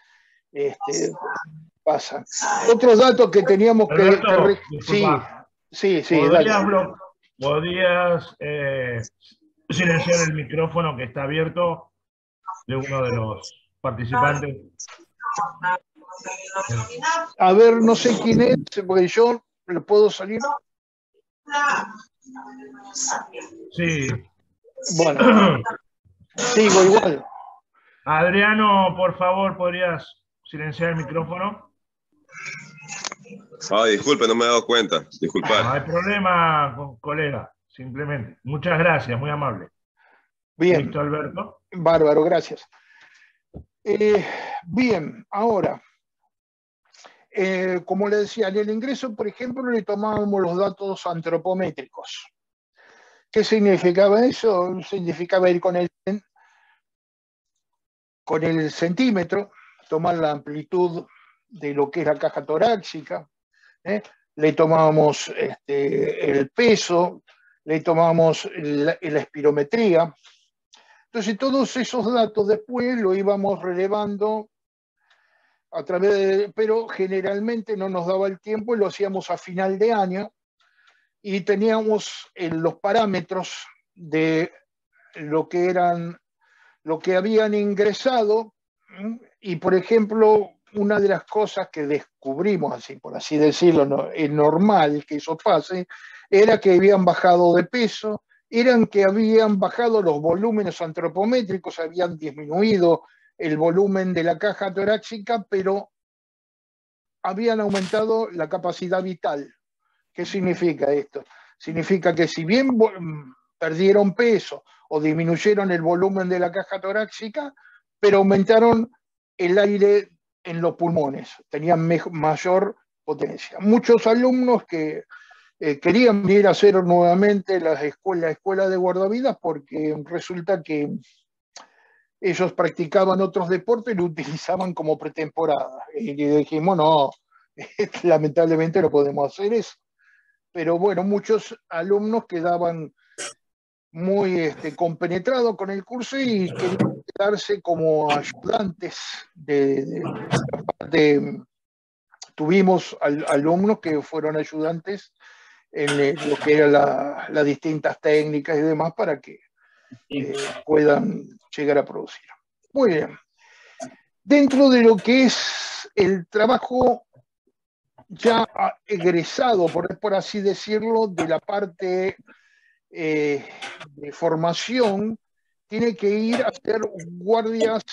pasan. Otros datos que teníamos Alberto, sí, dale. ¿Podrías silenciar el micrófono que está abierto de uno de los participantes? A ver, no sé quién es, porque yo le puedo salir. Sí. Bueno, sigo igual. Adriano, por favor, ¿podrías silenciar el micrófono? Disculpe, no me he dado cuenta. Disculpad. No hay problema, colega, simplemente. Muchas gracias, muy amable. Bien. ¿Listo, Alberto? Bárbaro, gracias. Bien, ahora, como le decía, en el ingreso, por ejemplo, le tomábamos los datos antropométricos. ¿Qué significaba eso? Significaba ir con el centímetro, tomar la amplitud de lo que es la caja torácica, le tomábamos el peso, le tomábamos la espirometría. Entonces todos esos datos después lo íbamos relevando a través pero generalmente no nos daba el tiempo y lo hacíamos a final de año y teníamos los parámetros de lo que habían ingresado. Y por ejemplo, una de las cosas que descubrimos, así por así decirlo, ¿no?, es normal que eso pase, era que habían bajado de peso, eran que habían bajado los volúmenes antropométricos, habían disminuido el volumen de la caja torácica, pero habían aumentado la capacidad vital. ¿Qué significa esto? Significa que si bien perdieron peso o disminuyeron el volumen de la caja torácica, pero aumentaron el aire en los pulmones, tenían mayor potencia. Muchos alumnos que querían venir a hacer nuevamente la escuela de guardavidas porque resulta que ellos practicaban otros deportes y lo utilizaban como pretemporada. Y dijimos, no, lamentablemente no podemos hacer eso. Pero bueno, muchos alumnos quedaban muy compenetrados con el curso y querían quedarse como ayudantes tuvimos alumnos que fueron ayudantes en lo que eran las distintas técnicas y demás para que puedan llegar a producir. Muy bien. Dentro de lo que es el trabajo ya egresado, por así decirlo, de la parte de formación, tiene que ir a hacer guardias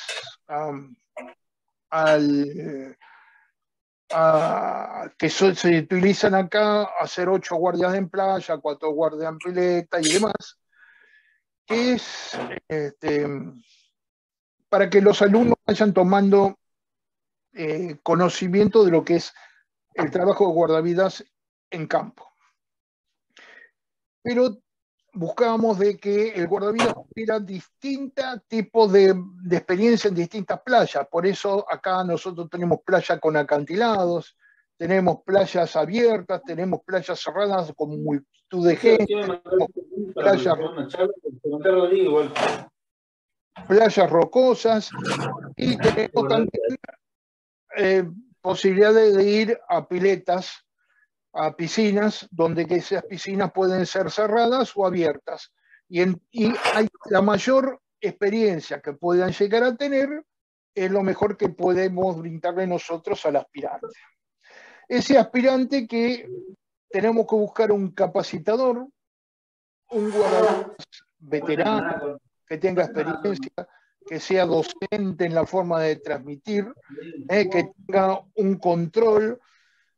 que se utilizan acá, hacer 8 guardias en playa, 4 guardias en pileta y demás, que es para que los alumnos vayan tomando conocimiento de lo que es el trabajo de guardavidas en campo. Pero buscábamos de que el guardavidas tuviera distintos tipos de experiencia en distintas playas. Por eso acá nosotros tenemos playa con acantilados, tenemos playas abiertas, tenemos playas cerradas con multitud de gente, playas rocosas, y tenemos también posibilidades de ir a piletas, a piscinas, donde que esas piscinas pueden ser cerradas o abiertas. Y hay la mayor experiencia que puedan llegar a tener es lo mejor que podemos brindarle nosotros al aspirante. Ese aspirante que tenemos que buscar un capacitador, un guardavidas veterano, que tenga experiencia, que sea docente en la forma de transmitir, que tenga un control.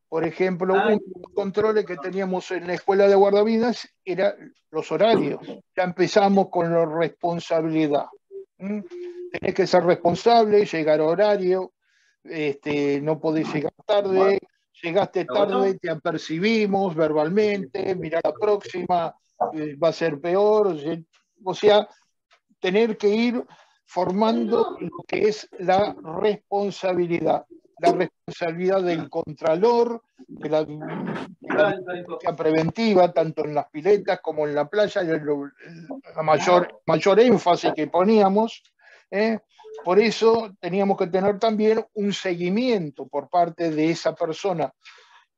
Por ejemplo, uno de los controles que teníamos en la escuela de guardavidas eran los horarios. Ya empezamos con la responsabilidad. Tenés que ser responsable, llegar a horario, no podés llegar tarde, llegaste tarde, te apercibimos verbalmente, mirá la próxima, va a ser peor. O sea, tener que ir formando lo que es la responsabilidad del contralor, de la vigilancia preventiva, tanto en las piletas como en la playa, la mayor énfasis que poníamos. Por eso teníamos que tener también un seguimiento por parte de esa persona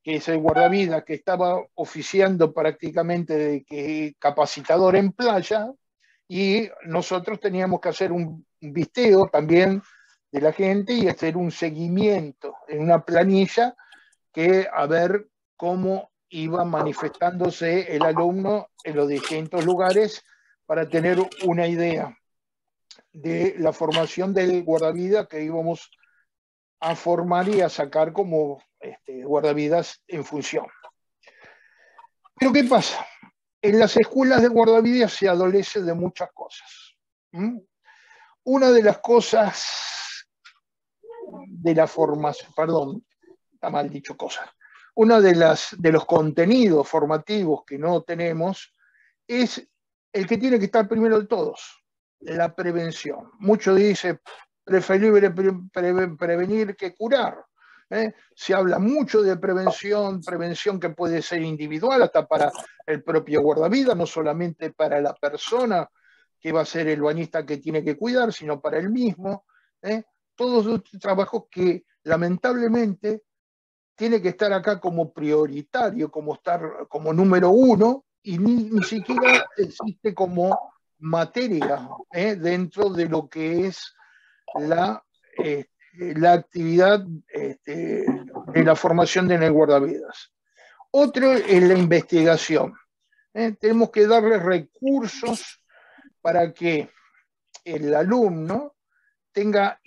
que es el guardavidas, que estaba oficiando prácticamente de capacitador en playa, y nosotros teníamos que hacer un visteo también de la gente y hacer un seguimiento en una planilla a ver cómo iba manifestándose el alumno en los distintos lugares para tener una idea de la formación del guardavidas que íbamos a formar y a sacar como guardavidas en función. Pero ¿qué pasa? En las escuelas de guardavidas se adolece de muchas cosas. Una de las cosas de la formación, perdón, está mal dicho cosas. Uno de los contenidos formativos que no tenemos es el que tiene que estar primero de todos, la prevención. Muchos dicen, preferible prevenir que curar. Se habla mucho de prevención que puede ser individual, hasta para el propio guardavidas, no solamente para la persona que va a ser el bañista que tiene que cuidar, sino para él mismo. Todos los trabajos que lamentablemente tiene que estar acá como prioritario, como número uno, y ni siquiera existe como materia dentro de lo que es la actividad de la formación en el guardavidas. Otro es la investigación. Tenemos que darle recursos para que el alumno tenga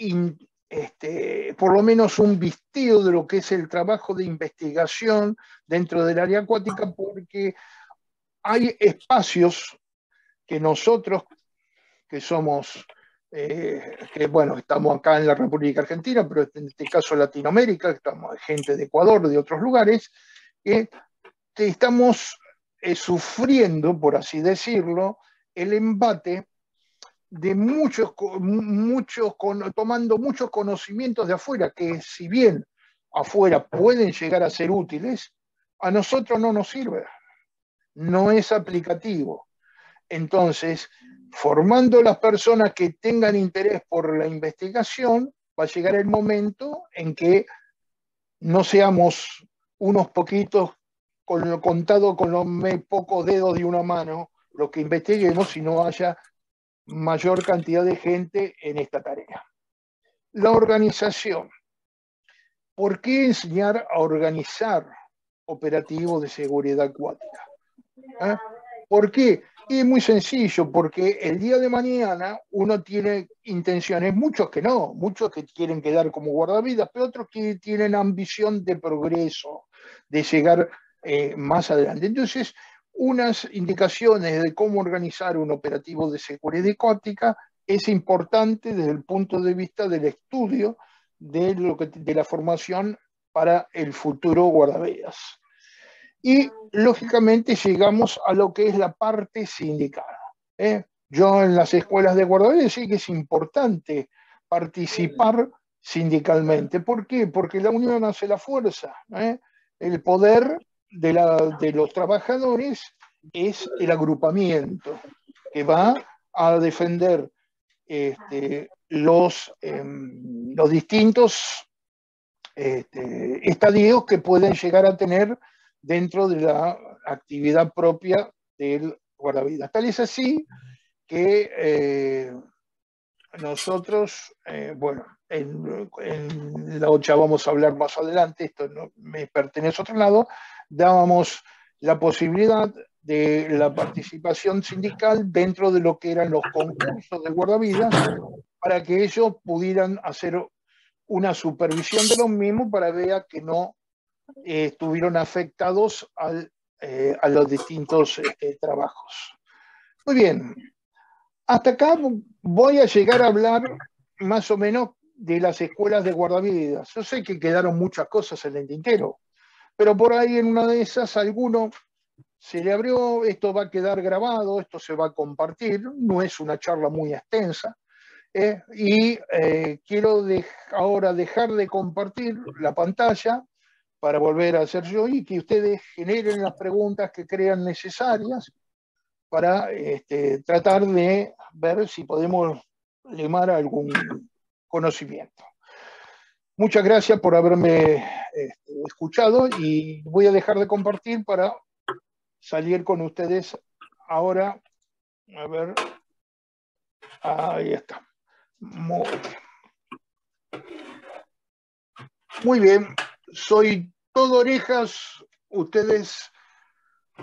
por lo menos un visteo de lo que es el trabajo de investigación dentro del área acuática, porque hay espacios que nosotros, que somos, estamos acá en la República Argentina, pero en este caso Latinoamérica, estamos gente de Ecuador, de otros lugares, que estamos sufriendo, por así decirlo, el embate de tomando muchos conocimientos de afuera, que si bien afuera pueden llegar a ser útiles, a nosotros no nos sirve, no es aplicativo. Entonces, formando las personas que tengan interés por la investigación, va a llegar el momento en que no seamos unos poquitos contados con los pocos dedos de una mano los que investiguemos, sino haya mayor cantidad de gente en esta tarea. La organización. ¿Por qué enseñar a organizar operativos de seguridad acuática? ¿Por qué? Y es muy sencillo, porque el día de mañana uno tiene intenciones, muchos que no, muchos que quieren quedar como guardavidas, pero otros que tienen ambición de progreso, de llegar más adelante. Entonces, unas indicaciones de cómo organizar un operativo de seguridad acuática es importante desde el punto de vista del estudio de la formación para el futuro guardavidas. Y lógicamente llegamos a lo que es la parte sindical. Yo en las escuelas de guardavidas sí que es importante participar sindicalmente. ¿Por qué? Porque la unión hace la fuerza. El poder de los trabajadores es el agrupamiento que va a defender los distintos estadios que pueden llegar a tener dentro de la actividad propia del guardavidas. Tal es así que nosotros, bueno, en la OCHA vamos a hablar más adelante, esto no me pertenece a otro lado, dábamos la posibilidad de la participación sindical dentro de lo que eran los concursos de guardavidas para que ellos pudieran hacer una supervisión de los mismos para ver que no estuvieron afectados a los distintos trabajos. Muy bien, hasta acá voy a llegar a hablar más o menos de las escuelas de guardavidas. Yo sé que quedaron muchas cosas en el tintero, pero por ahí en una de esas alguno se le abrió, esto va a quedar grabado, esto se va a compartir, no es una charla muy extensa. Quiero ahora dejar de compartir la pantalla para volver a hacer yo y que ustedes generen las preguntas que crean necesarias para tratar de ver si podemos limar algún conocimiento. Muchas gracias por haberme escuchado y voy a dejar de compartir para salir con ustedes ahora. A ver, ahí está. Muy bien, soy todo orejas, ustedes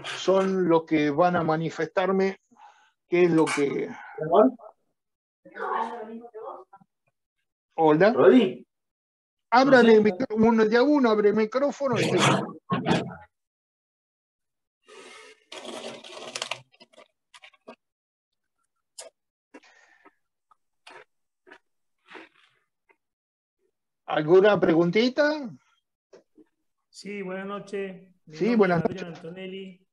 son los que van a manifestarme qué es lo que... Hola. Abran el micrófono, de a uno abre el micrófono y listo. ¿Alguna preguntita? Sí, buenas noches. Sí, buenas noches. Adrián Antonelli.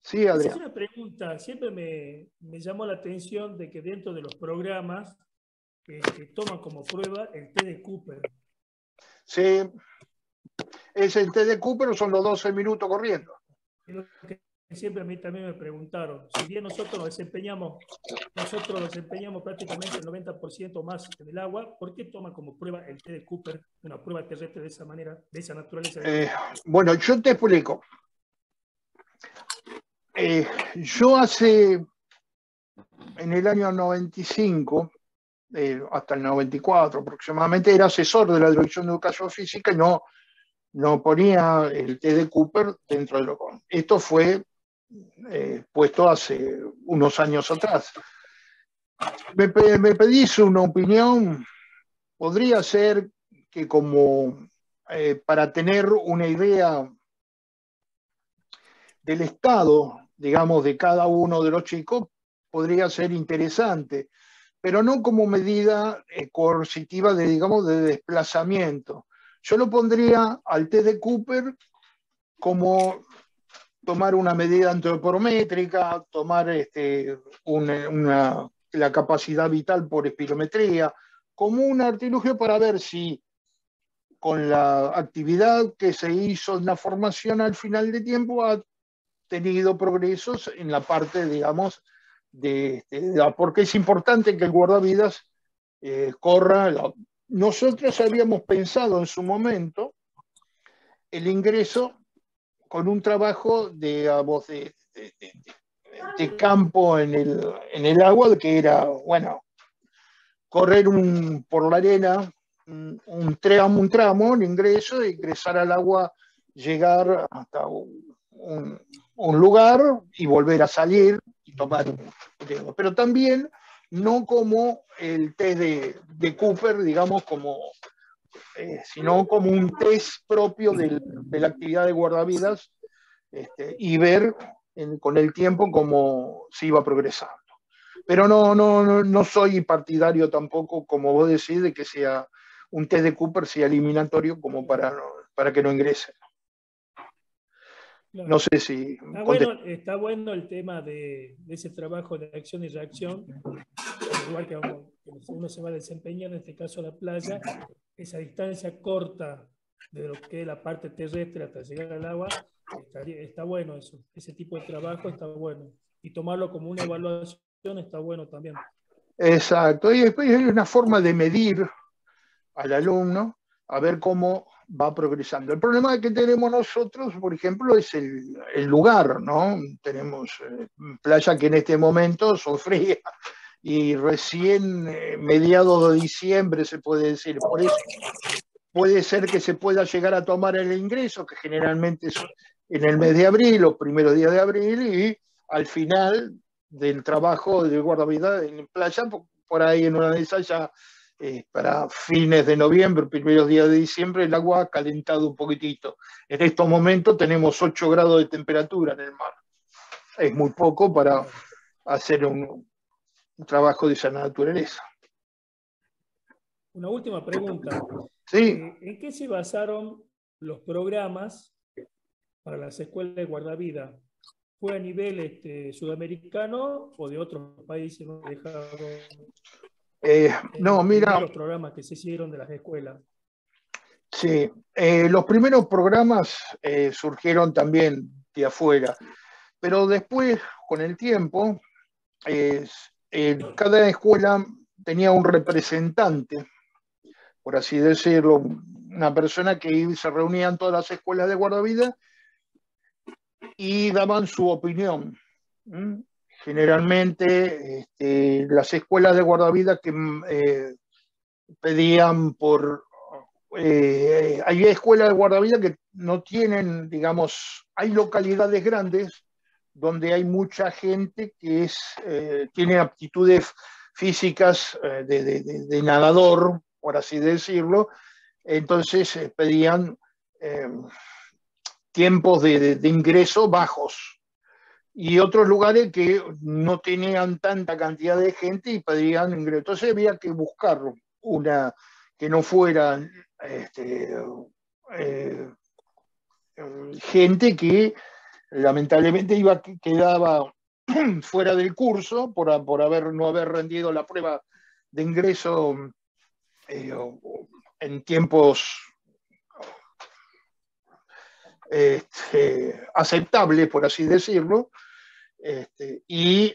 Sí, Adrián. Es una pregunta. Siempre me llamó la atención de que dentro de los programas que toman como prueba el T de Cooper. Sí, es el T de Cooper, son los 12 minutos corriendo. Es lo que siempre a mí también me preguntaron. Si bien nosotros lo desempeñamos prácticamente el 90% más en el agua, ¿por qué toman como prueba el T de Cooper, una prueba terrestre de esa manera, de esa naturaleza? Bueno, yo te explico. Yo en el año 95, hasta el 94 aproximadamente, era asesor de la Dirección de Educación Física y no ponía el T de Cooper dentro de lo que... Esto fue puesto hace unos años atrás. Me pedís una opinión. Podría ser que como para tener una idea del estado, digamos, de cada uno de los chicos, podría ser interesante, pero no como medida coercitiva digamos, de desplazamiento. Yo lo pondría al T de Cooper como tomar una medida antropométrica, tomar la capacidad vital por espirometría, como un artilugio para ver si con la actividad que se hizo en la formación al final de tiempo ha tenido progresos en la parte, digamos, porque es importante que el guardavidas corra. Nosotros habíamos pensado en su momento el ingreso con un trabajo de campo en el agua, que era, bueno, correr por la arena un tramo, el ingreso, ingresar al agua, llegar hasta un lugar y volver a salir y tomar un riesgo. Pero también no como el test de Cooper, digamos, sino como un test propio de la actividad de guardavidas y ver con el tiempo cómo se iba progresando. Pero no soy partidario tampoco, como vos decís, de que sea un test de Cooper sea eliminatorio como para que no ingrese. Claro. No sé si... Está bueno el tema de ese trabajo de acción y reacción, igual que uno se va a desempeñar, en este caso a la playa, esa distancia corta de lo que es la parte terrestre hasta llegar al agua, está bueno eso, ese tipo de trabajo está bueno. Y tomarlo como una evaluación está bueno también. Exacto, y después hay una forma de medir al alumno a ver cómo va progresando. El problema que tenemos nosotros, por ejemplo, es el lugar, ¿no? Tenemos playa que en este momento son frías y recién mediados de diciembre se puede decir. Por eso puede ser que se pueda llegar a tomar el ingreso, que generalmente es en el mes de abril, los primeros días de abril, y al final del trabajo de guardavidas en playa, por ahí en una de esas ya para fines de noviembre, primeros días de diciembre, el agua ha calentado un poquitito. En estos momentos tenemos 8 grados de temperatura en el mar. Es muy poco para hacer un trabajo de esa naturaleza. Una última pregunta. Sí. ¿En qué se basaron los programas para las escuelas de guardavidas? ¿Fue a nivel sudamericano o de otros países? ¿No? No, mira. Los programas que se hicieron de las escuelas. Sí, los primeros programas surgieron también de afuera, pero después, con el tiempo, cada escuela tenía un representante, por así decirlo, una persona que se reunía en todas las escuelas de guardavidas y daban su opinión. Generalmente, las escuelas de guardavidas que pedían por... hay escuelas de guardavidas que no tienen, digamos, hay localidades grandes donde hay mucha gente que tiene aptitudes físicas de nadador, por así decirlo, entonces pedían tiempos de ingreso bajos. Y otros lugares que no tenían tanta cantidad de gente y pedían ingreso. Entonces había que buscar una que no fuera gente que lamentablemente quedaba fuera del curso por no haber rendido la prueba de ingreso en tiempos aceptables, por así decirlo, y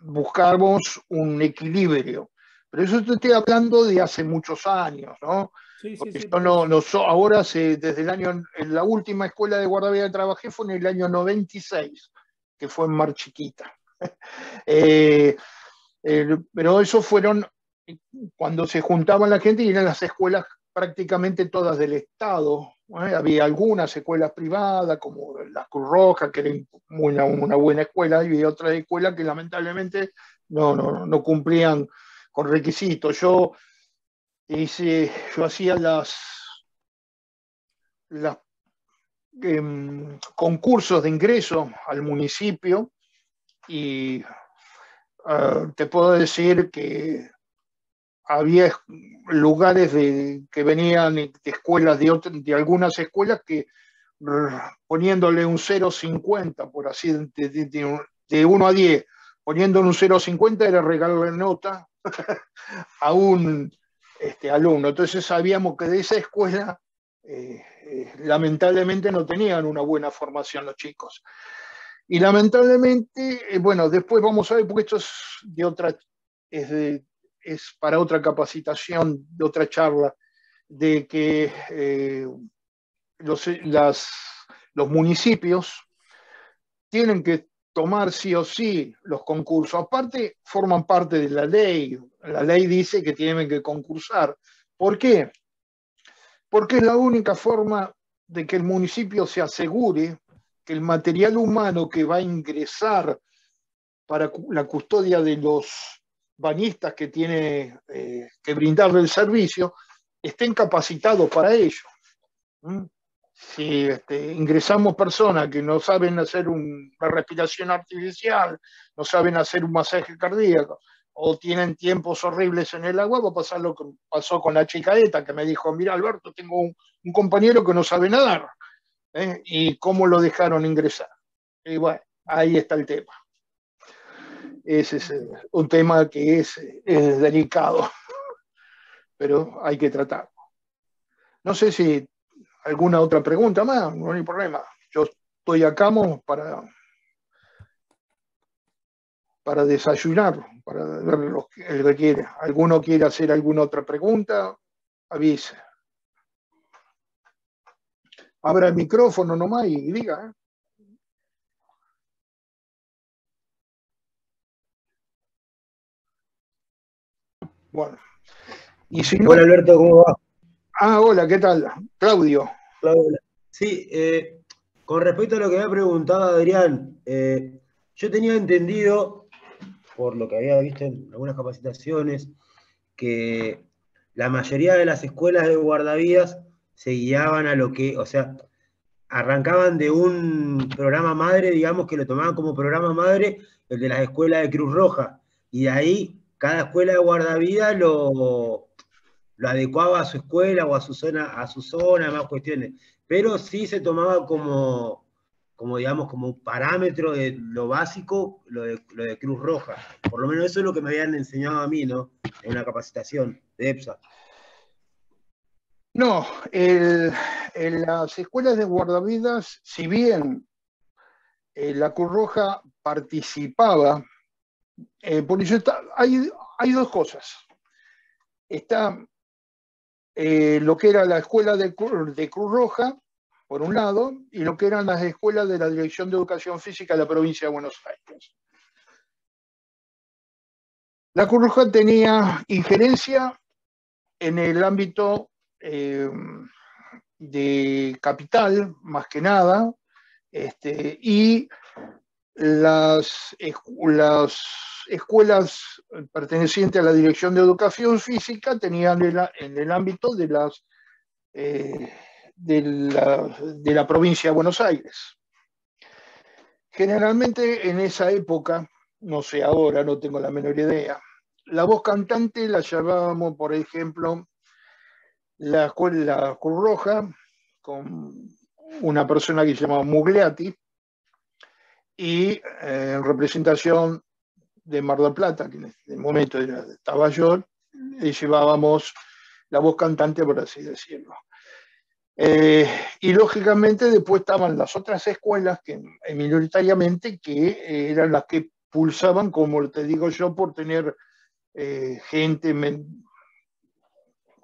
buscamos un equilibrio. Pero eso te estoy hablando de hace muchos años, ¿no? Sí, porque sí, ahora desde el año, en la última escuela de guardavidas que trabajé fue en el año 96, que fue en Mar Chiquita. Pero eso fueron cuando se juntaban la gente y eran las escuelas prácticamente todas del Estado. Había algunas escuelas privadas, como la Cruz Roja, que era una buena escuela, y había otras escuelas que lamentablemente no cumplían con requisitos. Yo hacía los concursos de ingreso al municipio y te puedo decir que había lugares que venían de escuelas de algunas escuelas que poniéndole un 0,50, por así, de 1 a 10, poniéndole un 0,50 era regalarle nota a un alumno. Entonces sabíamos que de esa escuela lamentablemente no tenían una buena formación los chicos. Y lamentablemente, bueno, después vamos a ver, porque esto es para otra capacitación, de otra charla, de que los municipios tienen que tomar sí o sí los concursos. Aparte, forman parte de la ley. La ley dice que tienen que concursar. ¿Por qué? Porque es la única forma de que el municipio se asegure que el material humano que va a ingresar para la custodia de los bañistas que tiene que brindarle el servicio estén capacitados para ello. Si ingresamos personas que no saben hacer una respiración artificial, no saben hacer un masaje cardíaco, o tienen tiempos horribles en el agua, va a pasar lo que pasó con la chica esta, que me dijo, mira Alberto, tengo un compañero que no sabe nadar. ¿Y cómo lo dejaron ingresar? Y bueno, ahí está el tema. Ese es un tema que es delicado, pero hay que tratarlo. No sé si alguna otra pregunta más, no hay problema. Yo estoy acá para desayunar, para ver el que quiere. ¿Alguno quiere hacer alguna otra pregunta? Avise. Abra el micrófono nomás y diga. Bueno. Y si no... Hola Alberto, ¿cómo va? Hola, ¿qué tal? Claudio. Hola. Sí, con respecto a lo que había preguntado Adrián, yo tenía entendido, por lo que había visto en algunas capacitaciones, que la mayoría de las escuelas de guardavidas se guiaban a lo que, o sea, arrancaban de un programa madre, digamos que lo tomaban como programa madre, el de las escuelas de Cruz Roja, y de ahí cada escuela de guardavidas lo adecuaba a su escuela o a su zona, más cuestiones. Pero sí se tomaba como digamos, como un parámetro de lo básico, lo de Cruz Roja. Por lo menos eso es lo que me habían enseñado a mí, ¿no? En una capacitación de EPSA. No, en las escuelas de guardavidas, si bien la Cruz Roja participaba, por eso hay dos cosas. Está lo que era la escuela de Cruz Roja, por un lado, y lo que eran las escuelas de la Dirección de Educación Física de la provincia de Buenos Aires. La Cruz Roja tenía injerencia en el ámbito de capital, más que nada, y las escuelas pertenecientes a la Dirección de Educación Física tenían en el ámbito de la provincia de Buenos Aires. Generalmente en esa época, no sé ahora, no tengo la menor idea, la voz cantante la llevábamos, por ejemplo, la escuela Cruz Roja, con una persona que se llamaba Mugliati, y en representación de Mar del Plata, que en el momento estaba yo, le llevábamos la voz cantante, por así decirlo. Y lógicamente después estaban las otras escuelas que minoritariamente que eran las que pulsaban, como te digo yo, por tener gente,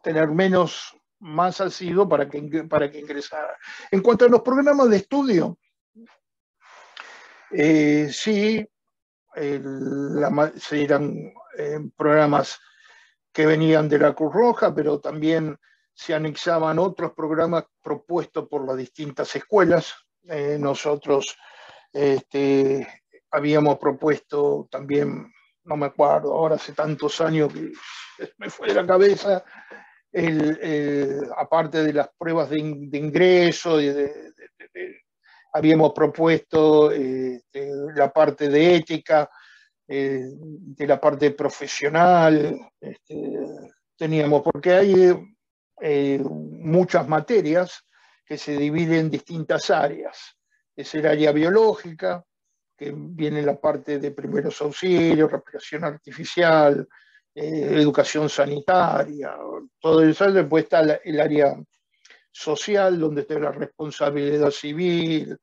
tener menos más asiduo para que ingresara. En cuanto a los programas de estudio, sí, eran programas que venían de la Cruz Roja, pero también se anexaban otros programas propuestos por las distintas escuelas. Nosotros habíamos propuesto también, no me acuerdo, ahora hace tantos años que me fue de la cabeza, aparte de las pruebas de ingreso, habíamos propuesto la parte de ética, de la parte profesional, teníamos, porque hay muchas materias que se dividen en distintas áreas. Es el área biológica, que viene la parte de primeros auxilios, respiración artificial, educación sanitaria, todo eso. Después está el área social, donde está la responsabilidad civil,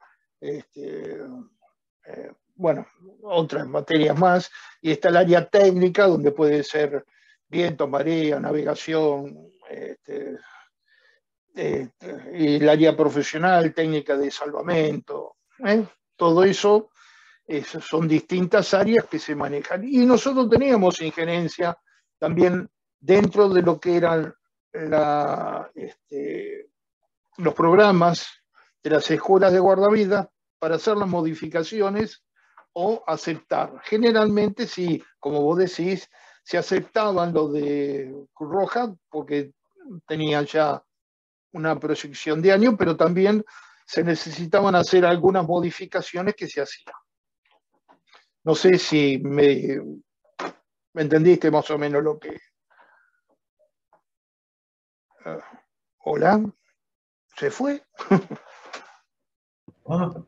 bueno, otras materias más, y está el área técnica, donde puede ser viento, marea, navegación, y el área profesional, técnica de salvamento, todo eso son distintas áreas que se manejan. Y nosotros teníamos injerencia también dentro de lo que eran los programas de las escuelas de guardavidas para hacer las modificaciones o aceptar. Generalmente sí, como vos decís, se aceptaban los de Cruz Roja porque tenían ya una proyección de año, pero también se necesitaban hacer algunas modificaciones que se hacían. No sé si me entendiste más o menos lo que... ¿Hola? ¿Se fue? ¿no?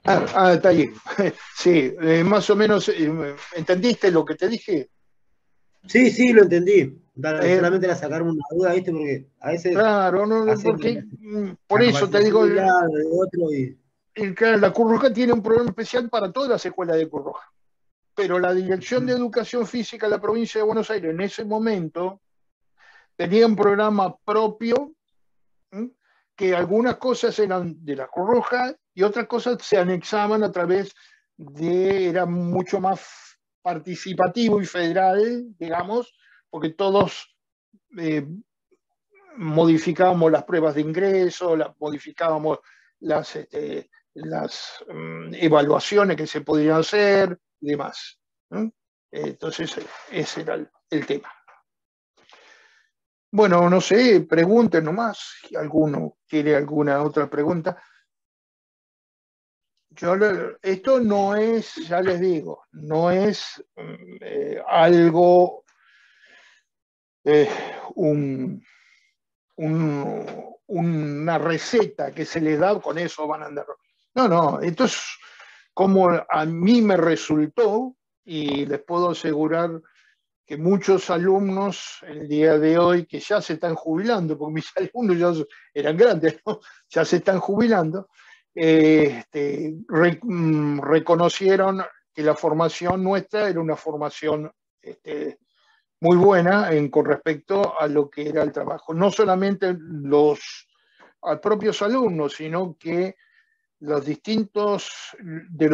Está ahí. Sí, más o menos, ¿entendiste lo que te dije? Sí, sí, lo entendí. Eh, Solamente era sacarme una duda, ¿viste? Porque a veces claro, no, hacemos porque por la eso te capacitación digo, de un lado, de otro, y la Cruz Roja tiene un programa especial para todas las escuelas de Cruz Roja, pero la Dirección de Educación Física de la provincia de Buenos Aires en ese momento tenía un programa propio, ¿m? Que algunas cosas eran de la Cruz Roja y otras cosas se anexaban a través era mucho más participativo y federal, digamos, porque todos eh, modificábamos las pruebas de ingreso, modificábamos las evaluaciones que se podían hacer y demás, ¿no? Entonces, ese era el tema. Bueno, no sé, pregunten nomás si alguno quiere alguna otra pregunta. Esto no es, ya les digo, no es algo, eh, un, una receta que se les da, con eso van a andar. No, no, esto es como a mí me resultó, y les puedo asegurar que muchos alumnos el día de hoy que ya se están jubilando, porque mis alumnos ya eran grandes, ¿no? Ya se están jubilando, reconocieron que la formación nuestra era una formación muy buena con respecto a lo que era el trabajo. No solamente a propios alumnos, sino que de los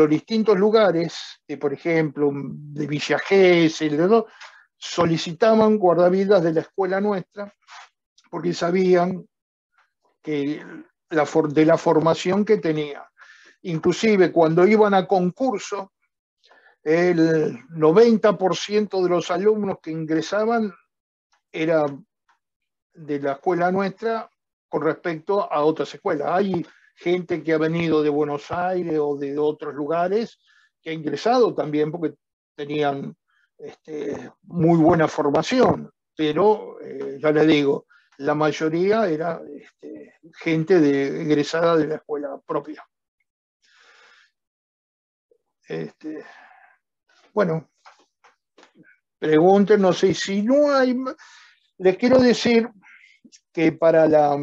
distintos lugares, por ejemplo, de Villa Gesell, solicitaban guardavidas de la escuela nuestra porque sabían que de la formación que tenía. Inclusive cuando iban a concurso, el 90% de los alumnos que ingresaban era de la escuela nuestra con respecto a otras escuelas. Hay gente que ha venido de Buenos Aires o de otros lugares que ha ingresado también porque tenían muy buena formación, pero ya les digo, la mayoría era gente egresada de la escuela propia. Bueno, pregunten, no sé si no hay. Les quiero decir que para la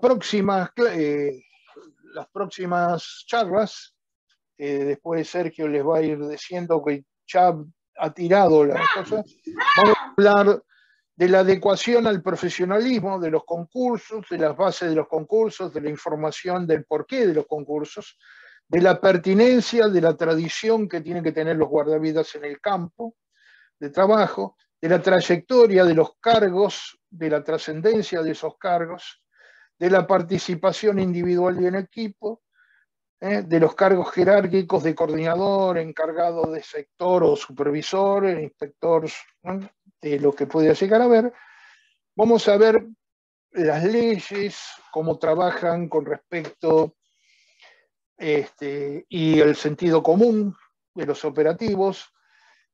próxima, las próximas charlas, después Sergio les va a ir diciendo que ya ha tirado las cosas, vamos a hablar de la adecuación al profesionalismo de los concursos, de las bases de los concursos, de la información del porqué de los concursos, de la pertinencia, de la tradición que tienen que tener los guardavidas en el campo de trabajo, de la trayectoria de los cargos, de la trascendencia de esos cargos, de la participación individual y en equipo, de los cargos jerárquicos de coordinador, encargado de sector o supervisor, inspector, ¿no? De lo que puede llegar a ver. Vamos a ver las leyes, cómo trabajan con respecto y el sentido común de los operativos.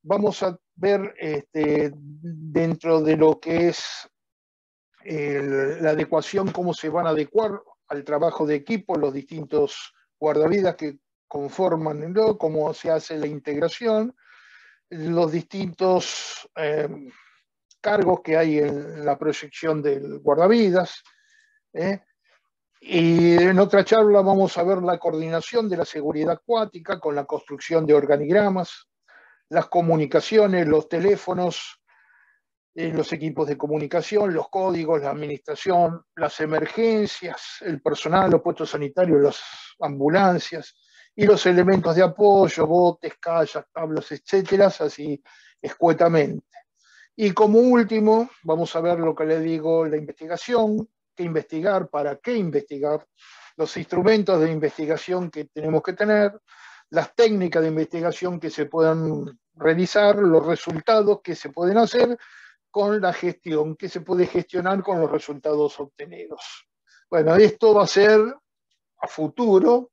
Vamos a ver dentro de lo que es la adecuación, cómo se van a adecuar al trabajo de equipo los distintos guardavidas que conforman, ¿no? Cómo se hace la integración, los distintos cargos que hay en la proyección del guardavidas. Y en otra charla vamos a ver la coordinación de la seguridad acuática con la construcción de organigramas, las comunicaciones, los teléfonos, los equipos de comunicación, los códigos, la administración, las emergencias, el personal, los puestos sanitarios, las ambulancias y los elementos de apoyo, botes, kayak, tablas, etcétera, así escuetamente. Y como último, vamos a ver lo que le digo, la investigación, qué investigar, para qué investigar, los instrumentos de investigación que tenemos que tener, las técnicas de investigación que se puedan realizar, los resultados que se pueden hacer con la gestión, que se puede gestionar con los resultados obtenidos. Bueno, esto va a ser a futuro,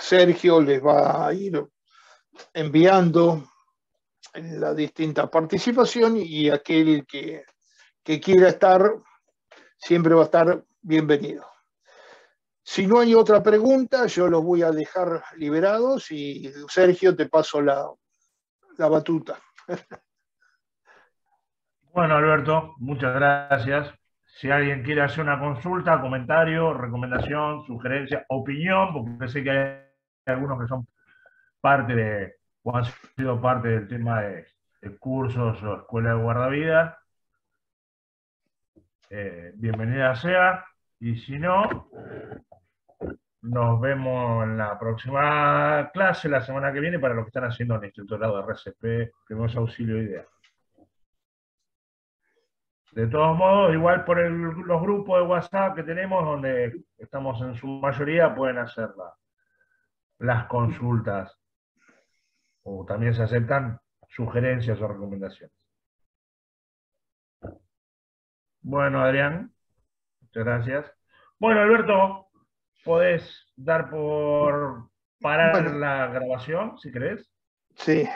Sergio les va a ir enviando la distinta participación y aquel que quiera estar siempre va a estar bienvenido. Si no hay otra pregunta, yo los voy a dejar liberados y Sergio, te paso la batuta. Bueno, Alberto, muchas gracias. Si alguien quiere hacer una consulta, comentario, recomendación, sugerencia, opinión, porque sé que hay algunos que son parte de, o han sido parte del tema de cursos o escuela de guardavidas, bienvenida sea. Y si no, nos vemos en la próxima clase, la semana que viene, para los que están haciendo el instructorado de RCP, primeros auxilios IDEA. De todos modos, igual por los grupos de WhatsApp que tenemos, donde estamos en su mayoría, pueden hacer las consultas, o también se aceptan sugerencias o recomendaciones. Bueno, Adrián, muchas gracias. Bueno, Alberto, podés dar por parar Bueno, la grabación, si querés. sí.